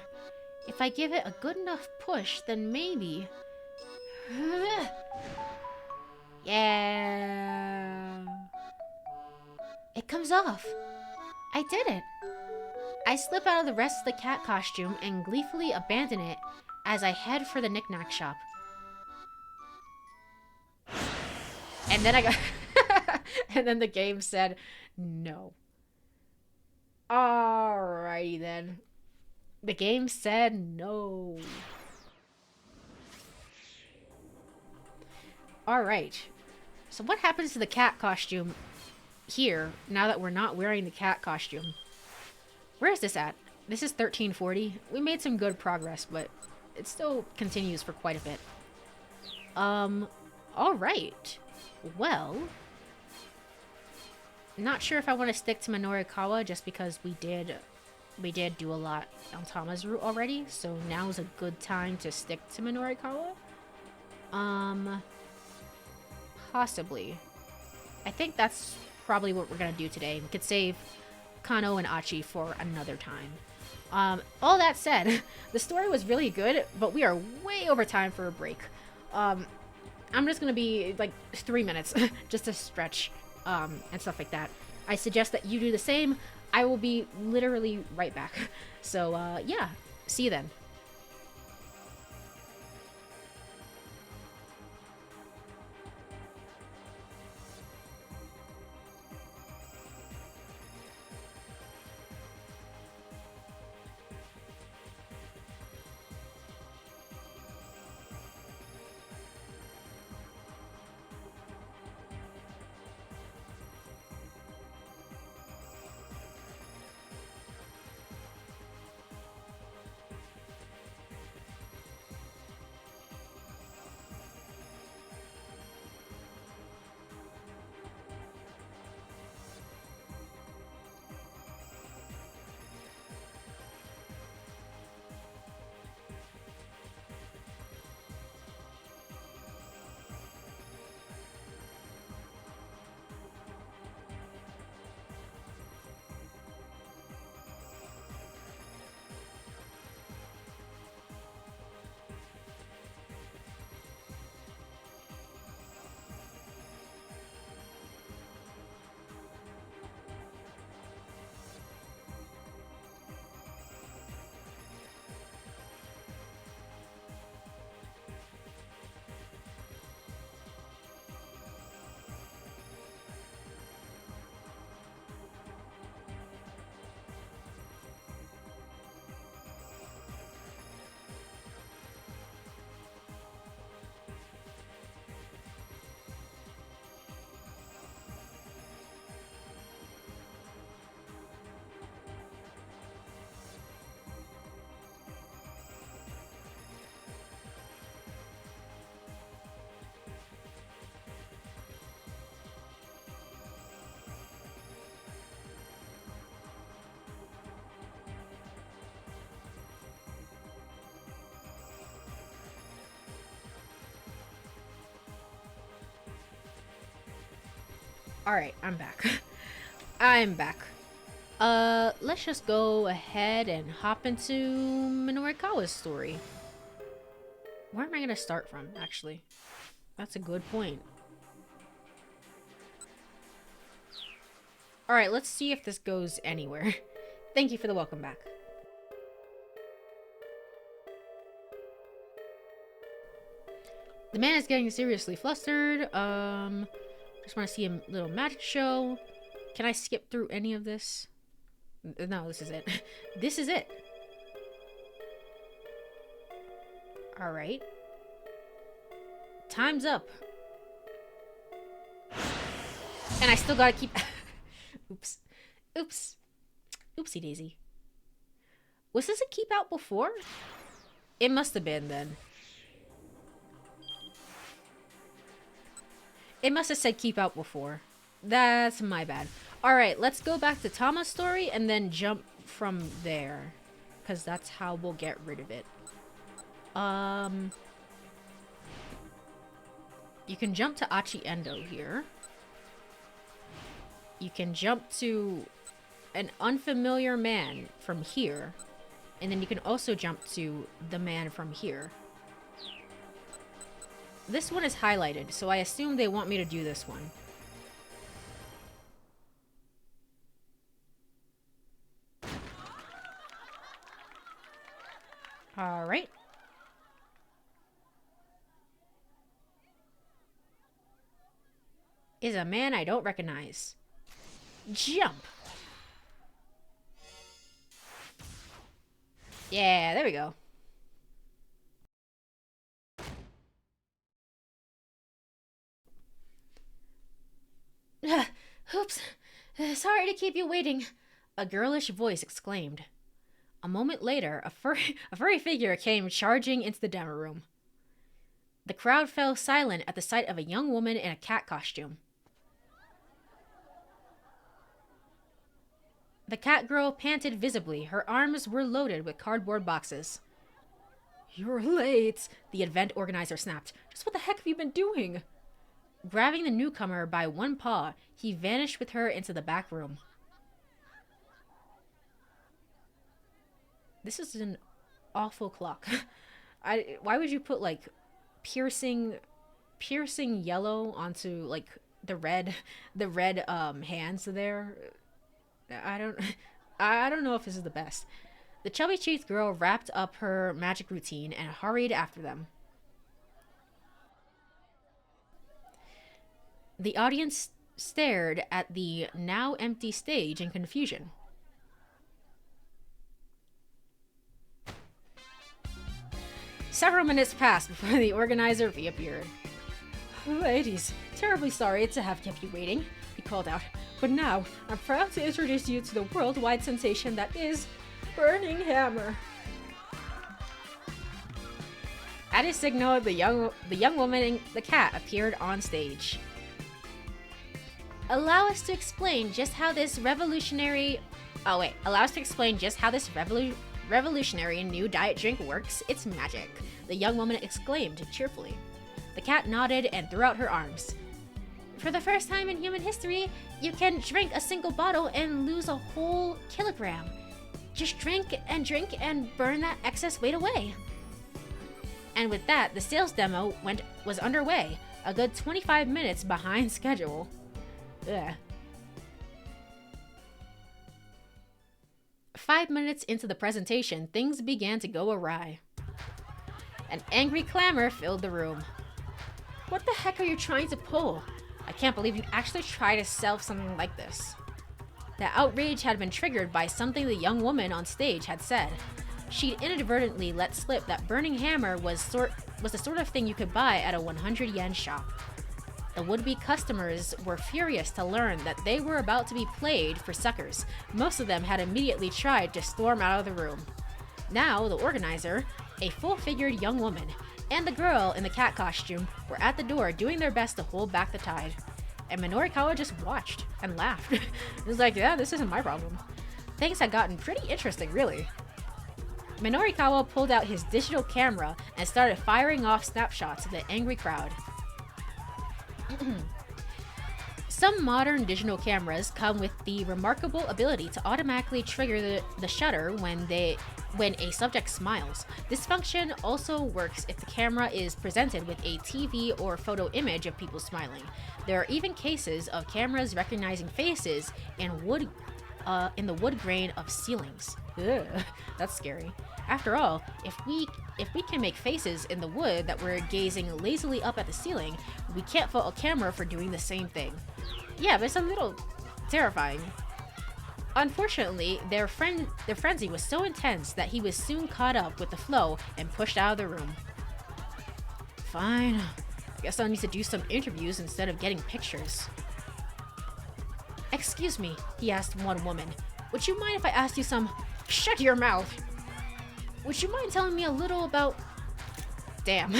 If I give it a good enough push, then maybe... Yeah... It comes off. I did it. I slip out of the rest of the cat costume and gleefully abandon it as I head for the knick-knack shop. And then I got... and then the game said, no. Alrighty then. The game said no. Alright. So what happens to the cat costume here now that we're not wearing the cat costume? Where is this at? This is 1340. We made some good progress, but it still continues for quite a bit. Alright. Well... Not sure if I want to stick to Minorikawa just because we did do a lot on Tama's route already, so now is a good time to stick to Minorikawa. Possibly. I think that's probably what we're gonna do today. We could save Kano and Achi for another time. All that said, the story was really good, but we are way over time for a break. I'm just gonna be like 3 minutes just to stretch. And stuff like that. I suggest that you do the same. I will be literally right back. So, yeah. See you then. Alright, I'm back. I'm back. Let's just go ahead and hop into Minorikawa's story. Where am I gonna start from, actually? That's a good point. Alright, let's see if this goes anywhere. Thank you for the welcome back. The man is getting seriously flustered. Just want to see a little magic show. Can I skip through any of this? No, this is it. This is it. Alright. Time's up. And I still gotta keep... Oops. Oops. Oopsie daisy. Was this a keep out before? It must have been then. It must have said keep out before. That's my bad. Alright, let's go back to Tama's story and then jump from there. Because that's how we'll get rid of it. You can jump to Achi Endo here. You can jump to an unfamiliar man from here. And then you can also jump to the man from here. This one is highlighted, so I assume they want me to do this one. Alright. Is a man I don't recognize. Jump! Yeah, there we go. Oops. Sorry to keep you waiting, a girlish voice exclaimed. A moment later, a furry figure came charging into the demo room. The crowd fell silent at the sight of a young woman in a cat costume. The cat girl panted visibly. Her arms were loaded with cardboard boxes. You're late, the event organizer snapped. Just what the heck have you been doing? Grabbing the newcomer by one paw, he vanished with her into the back room. This is an awful clock. Why would you put, like, piercing yellow onto, like, the red hands there? I don't know if this is the best. The chubby-cheeked girl wrapped up her magic routine and hurried after them. The audience stared at the now empty stage in confusion. Several minutes passed before the organizer reappeared. Ladies, terribly sorry to have kept you waiting, he called out. But now, I'm proud to introduce you to the worldwide sensation that is Burning Hammer. At his signal, the young woman and the cat appeared on stage. Allow us to explain just how this revolutionary new diet drink works. It's magic, the young woman exclaimed cheerfully. The cat nodded and threw out her arms. For the first time in human history, you can drink a single bottle and lose a whole kilogram. Just drink and burn that excess weight away. And with that, the sales demo was underway, a good 25 minutes behind schedule. Ugh. 5 minutes into the presentation, things began to go awry. An angry clamor filled the room. What the heck are you trying to pull? I can't believe you'd actually try to sell something like this. The outrage had been triggered by something the young woman on stage had said. She'd inadvertently let slip that Burning Hammer was the sort of thing you could buy at a 100 yen shop. The would-be customers were furious to learn that they were about to be played for suckers. Most of them had immediately tried to storm out of the room. Now, the organizer, a full-figured young woman, and the girl in the cat costume were at the door doing their best to hold back the tide. And Minorikawa just watched and laughed. It was like, yeah, this isn't my problem. Things had gotten pretty interesting, really. Minorikawa pulled out his digital camera and started firing off snapshots of the angry crowd. Some modern digital cameras come with the remarkable ability to automatically trigger the shutter when a subject smiles. This function also works if the camera is presented with a TV or photo image of people smiling. There are even cases of cameras recognizing faces in the wood grain of ceilings. Ugh, that's scary. After all, if we can make faces in the wood that we're gazing lazily up at the ceiling, we can't fault a camera for doing the same thing. Yeah, but it's a little terrifying. Unfortunately, their frenzy was so intense that he was soon caught up with the flow and pushed out of the room. Fine. I guess I'll need to do some interviews instead of getting pictures. Excuse me, he asked one woman. Would you mind if I asked you some... Shut your mouth! Would you mind telling me a little about... Damn,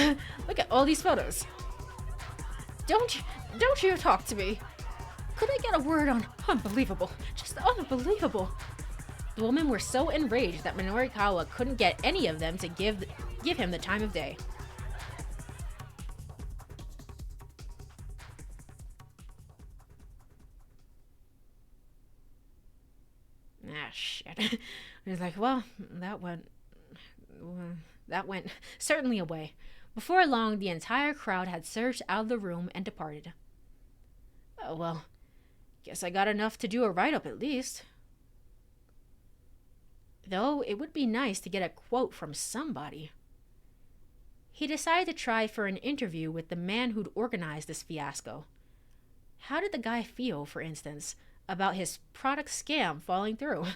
look at all these photos. Don't you talk to me. Could I get a word on unbelievable? Just unbelievable. The women were so enraged that Minorikawa couldn't get any of them to give him the time of day. Ah, shit. He's like, well, that went certainly away. Before long, the entire crowd had surged out of the room and departed. Oh, well, guess I got enough to do a write-up at least. Though it would be nice to get a quote from somebody. He decided to try for an interview with the man who'd organized this fiasco. How did the guy feel, for instance, about his product scam falling through?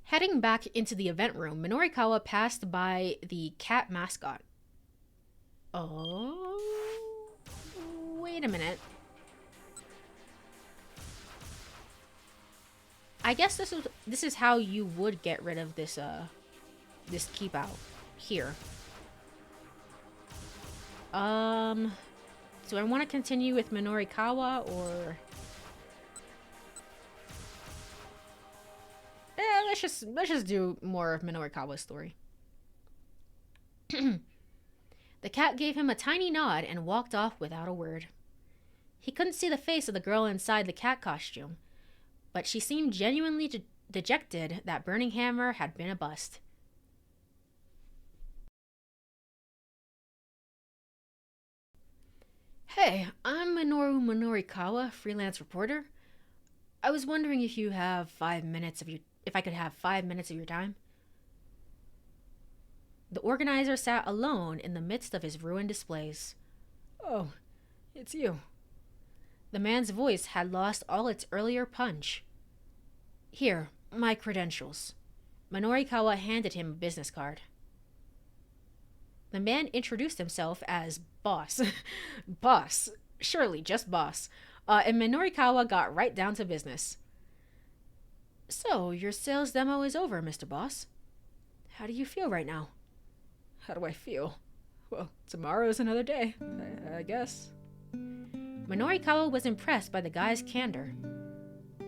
Heading back into the event room, Minorikawa passed by the cat mascot. Oh, wait a minute. I guess this is how you would get rid of this keep out here. Do I want to continue with Minorikawa or? Let's just do more of Minorikawa's story. The cat gave him a tiny nod and walked off without a word. He couldn't see the face of the girl inside the cat costume, but she seemed genuinely dejected that Burning Hammer had been a bust. Hey, I'm Minoru Minorikawa, freelance reporter. I was wondering if you have 5 minutes if I could have 5 minutes of your time. The organizer sat alone in the midst of his ruined displays. Oh, it's you. The man's voice had lost all its earlier punch. Here, my credentials. Minorikawa handed him a business card. The man introduced himself as Boss. Boss. Surely, just Boss. And Minorikawa got right down to business. So, your sales demo is over, Mr. Boss. How do you feel right now? How do I feel? Well, tomorrow's another day, I guess. Minorikawa was impressed by the guy's candor.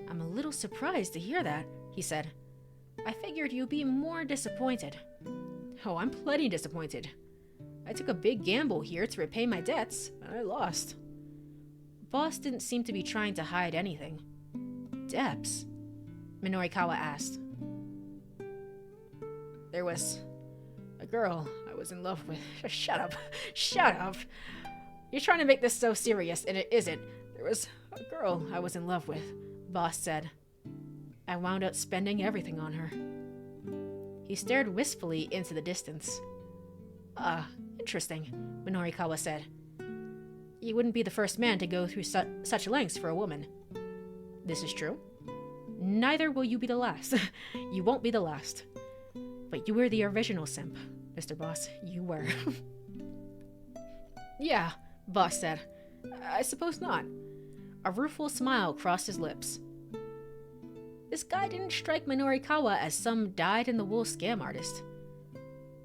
I'm a little surprised to hear that, he said. I figured you'd be more disappointed. Oh, I'm plenty disappointed. I took a big gamble here to repay my debts, and I lost. Boss didn't seem to be trying to hide anything. Debts? Minorikawa asked. There was a girl I was in love with. Shut up. Shut up. You're trying to make this so serious, and it isn't. There was a girl I was in love with, Boss said. I wound up spending everything on her. He stared wistfully into the distance. Interesting, Minorikawa said. You wouldn't be the first man to go through such lengths for a woman. This is true. Neither will you be the last. You won't be the last. But you were the original simp, Mr. Boss. You were. Yeah, Boss said. I suppose not. A rueful smile crossed his lips. This guy didn't strike Minorikawa as some dyed-in-the-wool scam artist.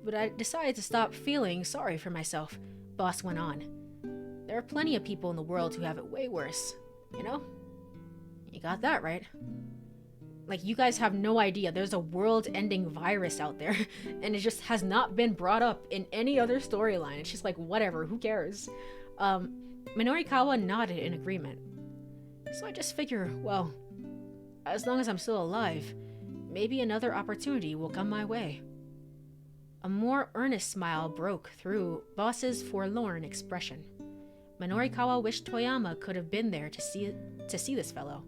But I decided to stop feeling sorry for myself, Boss went on. There are plenty of people in the world who have it way worse, you know? You got that right. Like, you guys have no idea. There's a world-ending virus out there, and it just has not been brought up in any other storyline. It's just like, whatever, who cares? Minorikawa nodded in agreement. So I just figure, well, as long as I'm still alive, maybe another opportunity will come my way. A more earnest smile broke through Boss's forlorn expression. Minorikawa wished Toyama could have been there to see this fellow.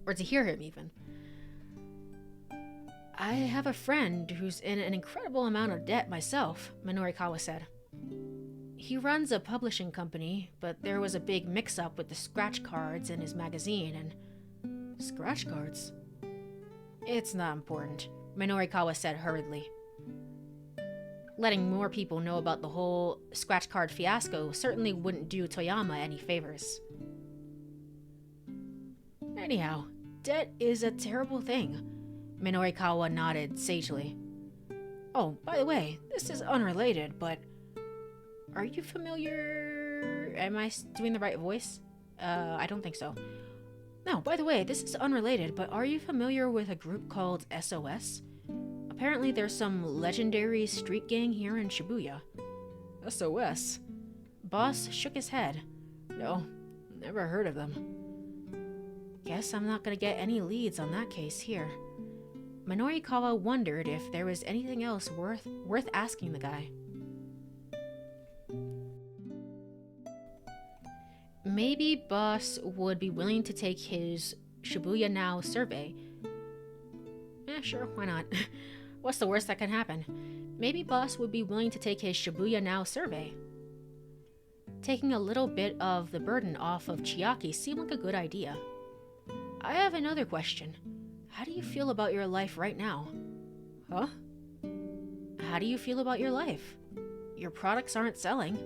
Or to hear him, even. I have a friend who's in an incredible amount of debt myself, Minorikawa said. He runs a publishing company, but there was a big mix-up with the scratch cards in his magazine, and... Scratch cards? It's not important, Minorikawa said hurriedly. Letting more people know about the whole scratch card fiasco certainly wouldn't do Toyama any favors. Anyhow, debt is a terrible thing, Minorikawa nodded sagely. Oh, by the way, this is unrelated, but... Are you familiar... Am I doing the right voice? I don't think so. No, by the way, this is unrelated, but are you familiar with a group called SOS? Apparently there's some legendary street gang here in Shibuya. SOS? Boss shook his head. No, never heard of them. Guess I'm not gonna get any leads on that case here. Minorikawa wondered if there was anything else worth asking the guy. Maybe Boss would be willing to take his Shibuya Now survey. Sure, why not? What's the worst that can happen? Maybe Boss would be willing to take his Shibuya Now survey. Taking a little bit of the burden off of Chiaki seemed like a good idea. I have another question. How do you feel about your life right now? Huh? How do you feel about your life? Your products aren't selling.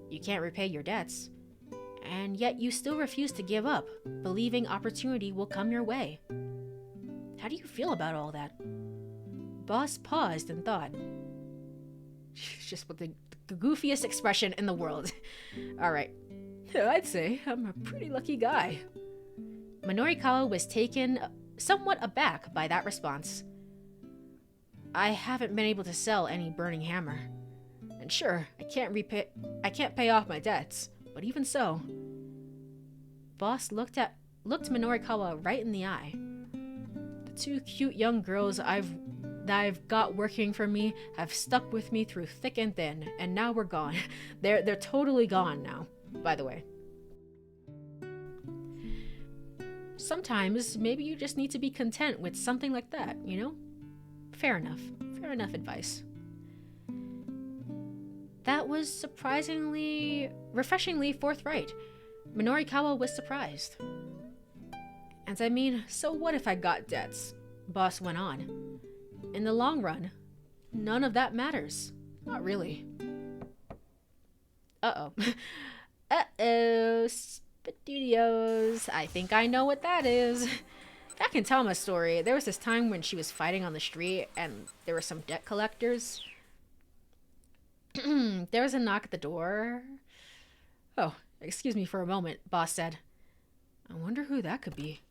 You can't repay your debts. And yet you still refuse to give up, believing opportunity will come your way. How do you feel about all that? Boss paused and thought. Just with the goofiest expression in the world. Alright. I'd say I'm a pretty lucky guy. Minorikawa was taken somewhat aback by that response. I haven't been able to sell any burning hammer. And sure, I can't pay off my debts. But even so, Boss looked Minorikawa right in the eye. The two cute young girls that I've got working for me have stuck with me through thick and thin, and now we're gone. They're totally gone now, by the way. Sometimes maybe you just need to be content with something like that, you know? Fair enough advice. That was refreshingly forthright. Minorikawa was surprised. And I mean, so what if I got debts? Boss went on. In the long run, none of that matters. Not really. Uh-oh. Uh-oh. Studios. I think I know what that is. Back in Tama's story, there was this time when she was fighting on the street and there were some debt collectors. There was a knock at the door. Oh, excuse me for a moment, Boss said. I wonder who that could be.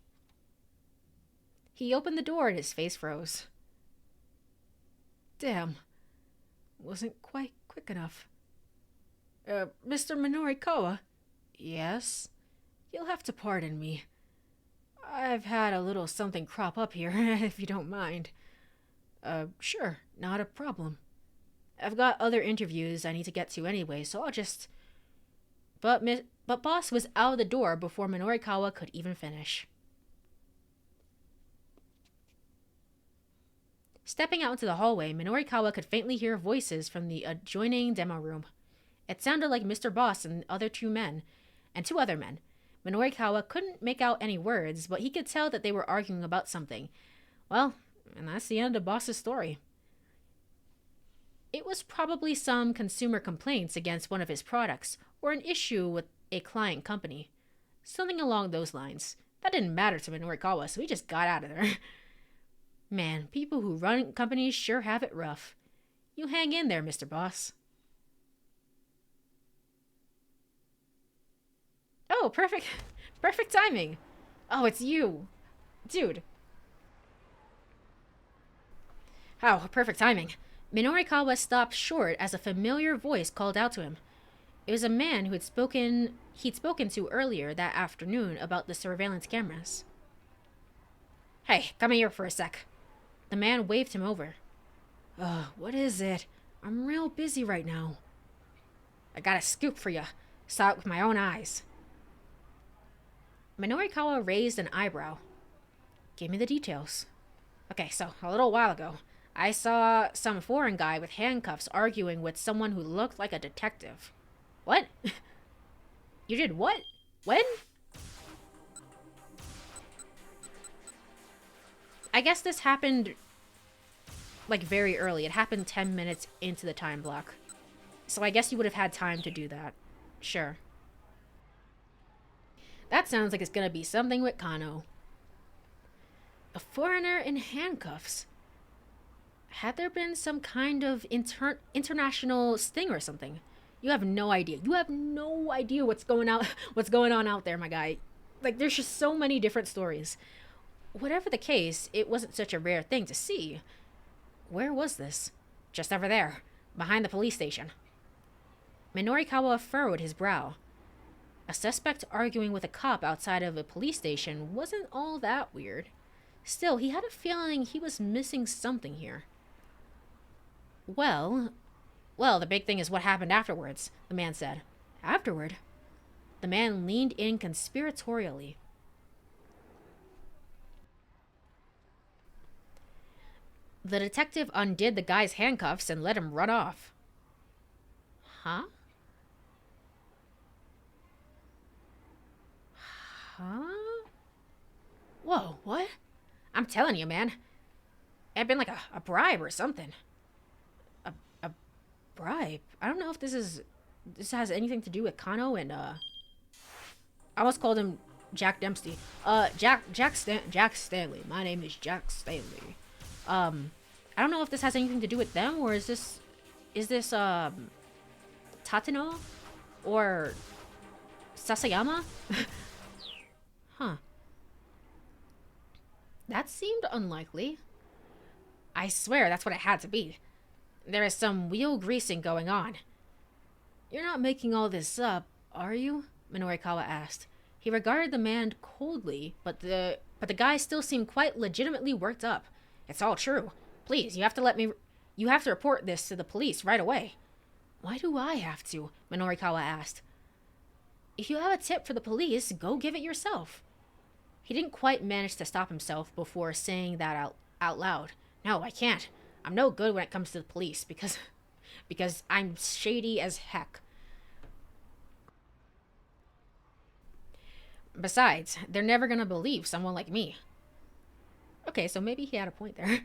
He opened the door and his face froze. Damn. Wasn't quite quick enough. Mr. Minorikawa? Yes? You'll have to pardon me. I've had a little something crop up here, if you don't mind. Sure, not a problem. I've got other interviews I need to get to anyway, so I'll just... But Boss was out of the door before Minorikawa could even finish. Stepping out into the hallway, Minorikawa could faintly hear voices from the adjoining demo room. It sounded like Mr. Boss and two other men. Minorikawa couldn't make out any words, but he could tell that they were arguing about something. Well, and that's the end of Boss's story. It was probably some consumer complaints against one of his products, or an issue with a client company. Something along those lines. That didn't matter to Minorikawa, so he just got out of there. Man, people who run companies sure have it rough. You hang in there, Mr. Boss. Oh, perfect timing. Oh, it's you. Dude. Oh, perfect timing. Minorikawa stopped short as a familiar voice called out to him. It was a man who he'd spoken to earlier that afternoon about the surveillance cameras. Hey, come here for a sec. The man waved him over. What is it? I'm real busy right now. I got a scoop for you. Saw it with my own eyes. Minorikawa raised an eyebrow. Give me the details. Okay, so a little while ago, I saw some foreign guy with handcuffs arguing with someone who looked like a detective. What? You did what? When? I guess this happened, like, very early. It happened 10 minutes into the time block. So I guess you would have had time to do that. Sure. That sounds like it's gonna be something with Kano. A foreigner in handcuffs. Had there been some kind of international sting or something? You have no idea. You have no idea what's going on out there, my guy. Like, there's just so many different stories. Whatever the case, it wasn't such a rare thing to see. Where was this? Just over there, behind the police station. Minorikawa furrowed his brow. A suspect arguing with a cop outside of a police station wasn't all that weird. Still, he had a feeling he was missing something here. Well, the big thing is what happened afterwards, the man said. Afterward? The man leaned in conspiratorially. The detective undid the guy's handcuffs and let him run off. Huh? Huh? Whoa, what? I'm telling you, man. It'd been like a bribe or something. A bribe? I don't know if this has anything to do with Kano and, I almost called him Jack Dempsey. Jack Stanley. My name is Jack Stanley. I don't know if this has anything to do with them, or is this, Tateno? Or Sasayama? Huh. That seemed unlikely. I swear that's what it had to be. There is some wheel greasing going on. You're not making all this up, are you? Minorikawa asked. He regarded the man coldly, but the guy still seemed quite legitimately worked up. It's all true. Please, you have to report this to the police right away. Why do I have to? Minorikawa asked. If you have a tip for the police, go give it yourself. He didn't quite manage to stop himself before saying that out loud. No, I can't. I'm no good when it comes to the police because I'm shady as heck. Besides, they're never gonna believe someone like me. Okay, so maybe he had a point there.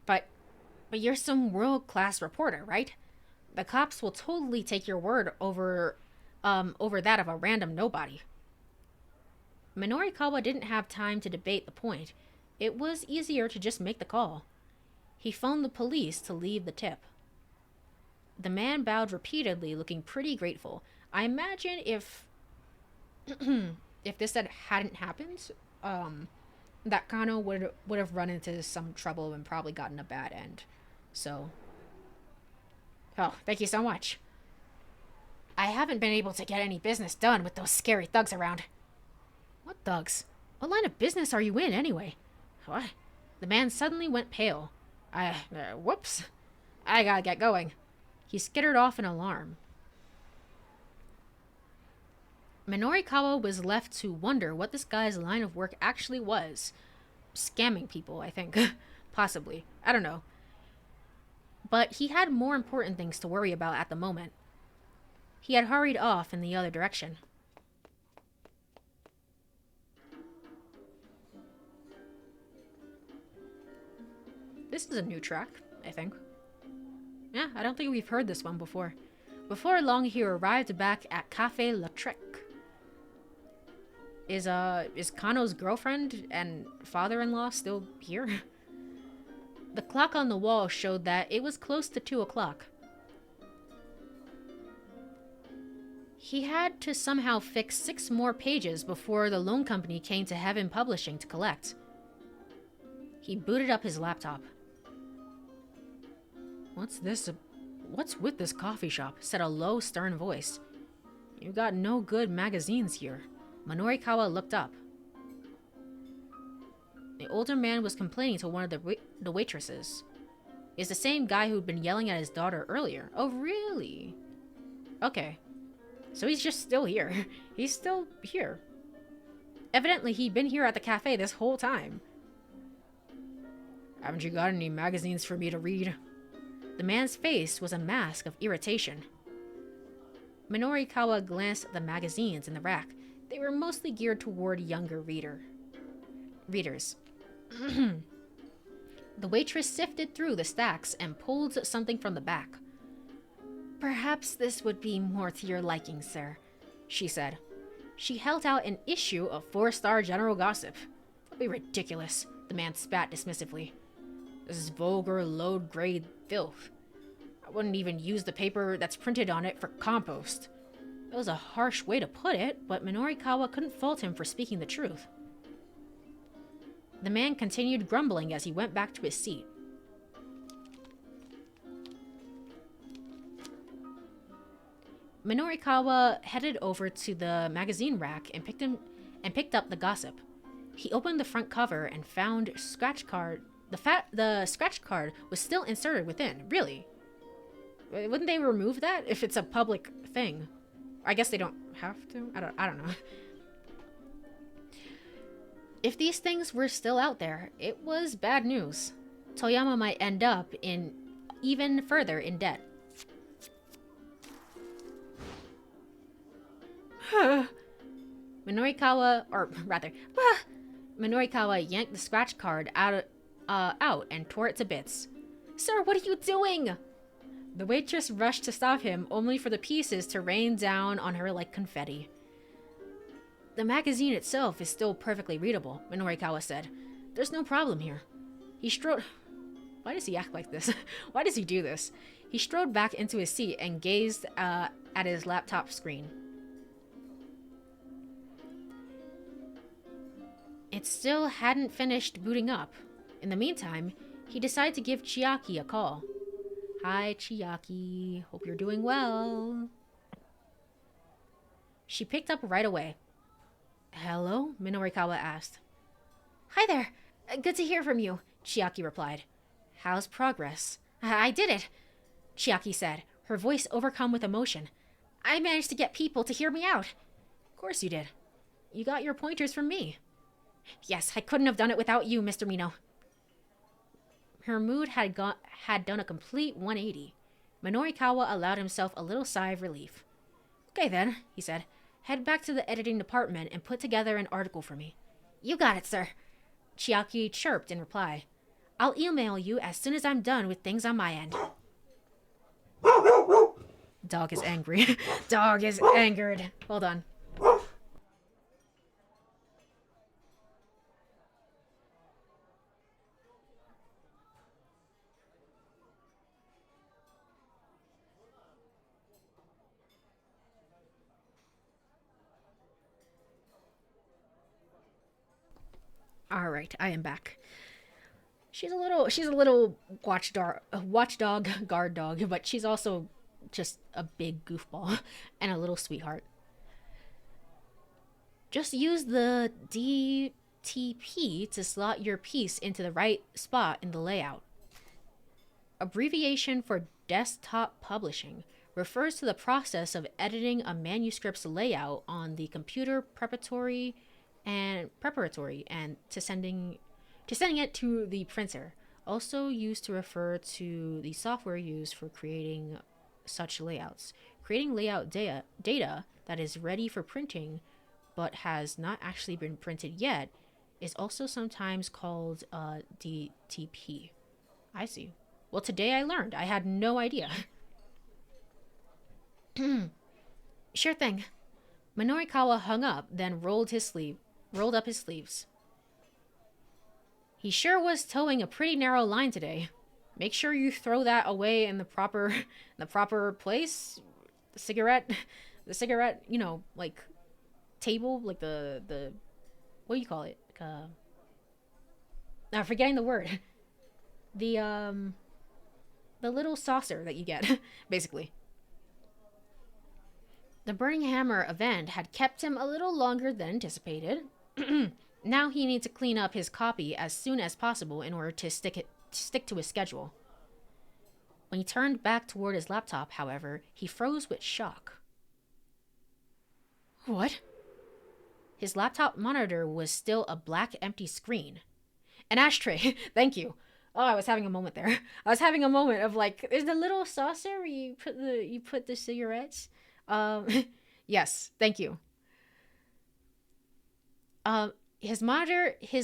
But you're some world-class reporter, right? The cops will totally take your word over that of a random nobody. Minorikawa didn't have time to debate the point. It was easier to just make the call. He phoned the police to leave the tip. The man bowed repeatedly, looking pretty grateful. I imagine if this hadn't happened, that Kano would have run into some trouble and probably gotten a bad end. So, oh, thank you so much. I haven't been able to get any business done with those scary thugs around. What thugs? What line of business are you in, anyway? What? The man suddenly went pale. Whoops. I gotta get going. He skittered off in alarm. Minorikawa was left to wonder what this guy's line of work actually was. Scamming people, I think. Possibly. I don't know. But he had more important things to worry about at the moment. He had hurried off in the other direction. This is a new track, I think. Yeah, I don't think we've heard this one before. Before long, he arrived back at Café La Trek. Is Kano's girlfriend and father-in-law still here? The clock on the wall showed that it was close to 2 o'clock. He had to somehow fix 6 more pages before the loan company came to Heaven Publishing to collect. He booted up his laptop. What's with this coffee shop? Said a low, stern voice. You got no good magazines here. Minorikawa looked up. The older man was complaining to one of the waitresses. It's the same guy who'd been yelling at his daughter earlier. Oh, really? Okay. So he's just still here. He's still here. Evidently, he'd been here at the cafe this whole time. Haven't you got any magazines for me to read? The man's face was a mask of irritation. Minorikawa glanced at the magazines in the rack. They were mostly geared toward younger readers. The waitress sifted through the stacks and pulled something from the back. Perhaps this would be more to your liking, sir, she said. She held out an issue of 4-star general gossip. That'd be ridiculous, the man spat dismissively. This is vulgar, low-grade filth. I wouldn't even use the paper that's printed on it for compost. It was a harsh way to put it, but Minorikawa couldn't fault him for speaking the truth. The man continued grumbling as he went back to his seat. Minorikawa headed over to the magazine rack and picked up the gossip. He opened the front cover and found a scratch card. The scratch card was still inserted within. Really? Wouldn't they remove that if it's a public thing? I guess they don't have to. I don't know. If these things were still out there, it was bad news. Toyama might end up even further in debt. Minorikawa yanked the scratch card out and tore it to bits. Sir, what are you doing? The waitress rushed to stop him, only for the pieces to rain down on her like confetti. The magazine itself is still perfectly readable, Minorikawa said. There's no problem here. He strode... Why does he act like this? Why does he do this? He strode back into his seat and gazed at his laptop screen. It still hadn't finished booting up. In the meantime, he decided to give Chiaki a call. Hi, Chiaki. Hope you're doing well. She picked up right away. Hello? Minorikawa asked. Hi there. Good to hear from you, Chiaki replied. How's progress? I did it, Chiaki said, her voice overcome with emotion. I managed to get people to hear me out. Of course you did. You got your pointers from me. Yes, I couldn't have done it without you, Mr. Mino. Her mood had done a complete 180. Minorikawa allowed himself a little sigh of relief. Okay then, he said. Head back to the editing department and put together an article for me. You got it, sir. Chiaki chirped in reply. I'll email you as soon as I'm done with things on my end. Dog is angry. Dog is angered. Hold on. All right, I am back. She's a little watchdog, guard dog, but she's also just a big goofball and a little sweetheart. Just use the DTP to slot your piece into the right spot in the layout. Abbreviation for desktop publishing refers to the process of editing a manuscript's layout on the computer preparatory and to sending it to the printer. Also used to refer to the software used for creating such layouts. Creating layout data that is ready for printing but has not actually been printed yet is also sometimes called DTP. I see. Well, today I learned. I had no idea. Sure thing. Minorikawa hung up, then rolled up his sleeves. He sure was towing a pretty narrow line today. Make sure you throw that away in the proper place. The cigarette the cigarette, you know, like table, like the what do you call it? I'm forgetting the word. The little saucer that you get, basically. The Burning Hammer event had kept him a little longer than anticipated. Now he needs to clean up his copy as soon as possible in order to stick to his schedule. When he turned back toward his laptop, however, he froze with shock. What? His laptop monitor was still a black, empty screen. An ashtray. Thank you. Oh, I was having a moment there. I was having a moment of like, there's the little saucer where you put the cigarettes. Yes, thank you. His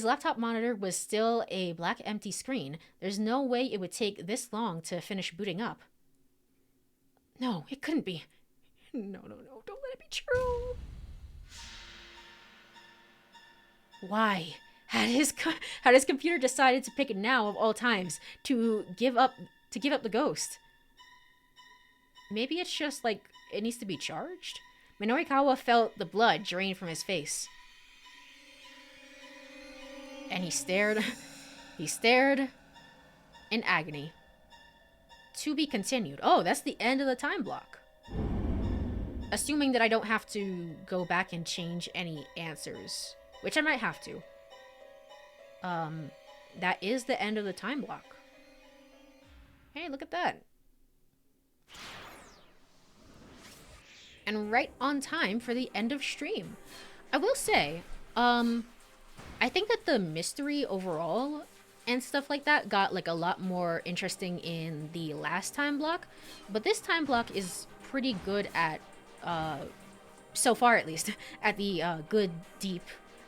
laptop monitor was still a black empty screen. There's no way it would take this long to finish booting up. No, it couldn't be. No, don't let it be true. Why had his computer decided to pick it now of all times to give up the ghost? Maybe it's just like it needs to be charged? Minorikawa felt the blood drain from his face. And he stared in agony. To be continued. Oh, that's the end of the time block. Assuming that I don't have to go back and change any answers, which I might have to. That is the end of the time block. Hey, look at that. And right on time for the end of stream. I will say, I think that the mystery overall and stuff like that got like a lot more interesting in the last time block, but this time block is pretty good at, so far at least, at the good, deep,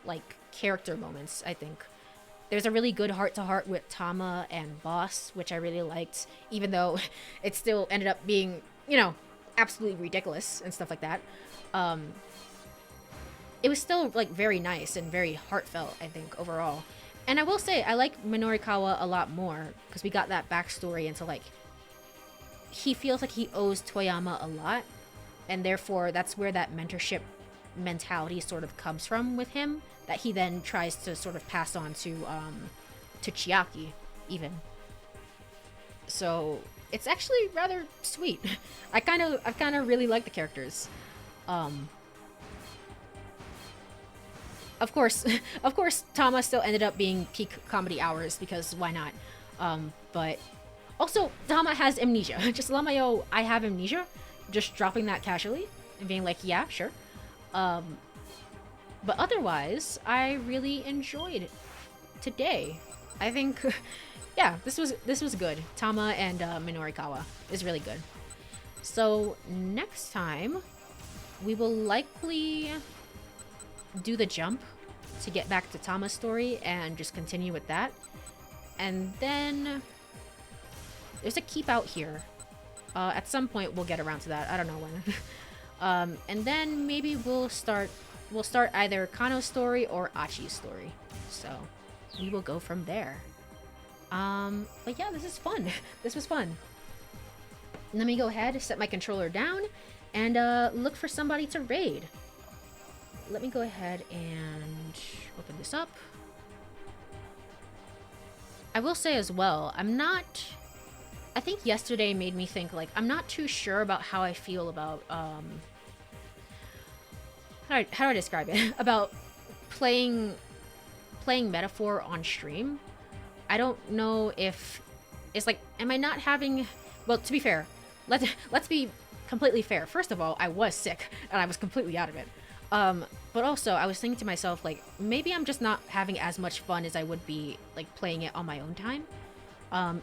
like, character moments, I think. There's a really good heart-to-heart with Tama and Boss, which I really liked, even though it still ended up being, you know, absolutely ridiculous and stuff like that. It was still, like, very nice and very heartfelt, I think, overall. And I will say, I like Minorikawa a lot more, because we got that backstory into, like, he feels like he owes Toyama a lot, and therefore that's where that mentorship mentality sort of comes from with him, that he then tries to sort of pass on to Chiaki, even. So, it's actually rather sweet. I kind of really like the characters. Of course, Tama still ended up being peak comedy hours, because why not? But also, Tama has amnesia. Just Lamayo, I have amnesia. Just dropping that casually and being like, yeah, sure. But otherwise, I really enjoyed today. I think, yeah, this was good. Tama and Minorikawa is really good. So next time, we will likely do the jump to get back to Tama's story and just continue with that. And then there's a keep out here. At some point we'll get around to that. I don't know when. And then maybe we'll start either Kano's story or Achi's story. So we will go from there. But yeah, this is fun. This was fun. Let me go ahead, set my controller down, and look for somebody to raid. Let me go ahead and open this up. I will say as well, I think yesterday made me think, like, I'm not too sure about how I feel about, how do I describe it? About playing Metaphor on stream. I don't know if it's like, am I not having, well, to be fair, let's be completely fair. First of all, I was sick and I was completely out of it. But also I was thinking to myself, like, maybe I'm just not having as much fun as I would be, like, playing it on my own time.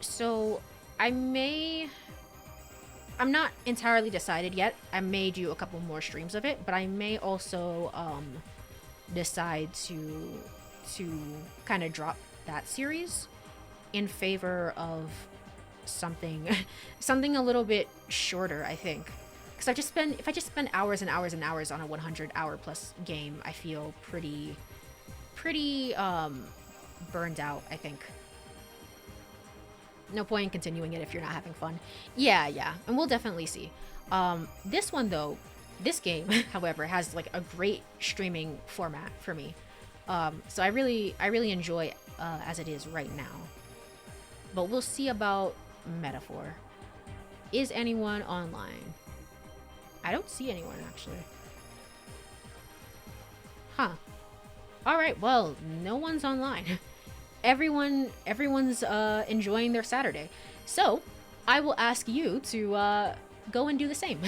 So I'm not entirely decided yet. I may do a couple more streams of it, but I may also decide to kind of drop that series in favor of something a little bit shorter, I think. Because if I just spend hours and hours and hours on a 100-hour plus game, I feel pretty burned out, I think. No point in continuing it if you're not having fun. Yeah, and we'll definitely see. This one, though, This game, however, has like a great streaming format for me. So I really enjoy as it is right now. But we'll see about Metaphor. Is anyone online? I don't see anyone actually. Huh. Alright, well, no one's online. Everyone's enjoying their Saturday. So, I will ask you to go and do the same.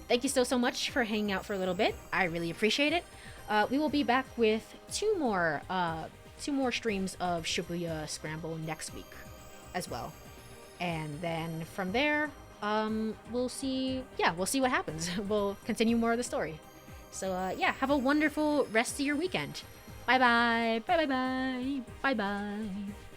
Thank you so much for hanging out for a little bit. I really appreciate it. We will be back with two more streams of Shibuya Scramble next week as well. And then from there, we'll see what happens. We'll continue more of the story. So yeah, have a wonderful rest of your weekend. Bye bye. Bye bye bye. Bye bye.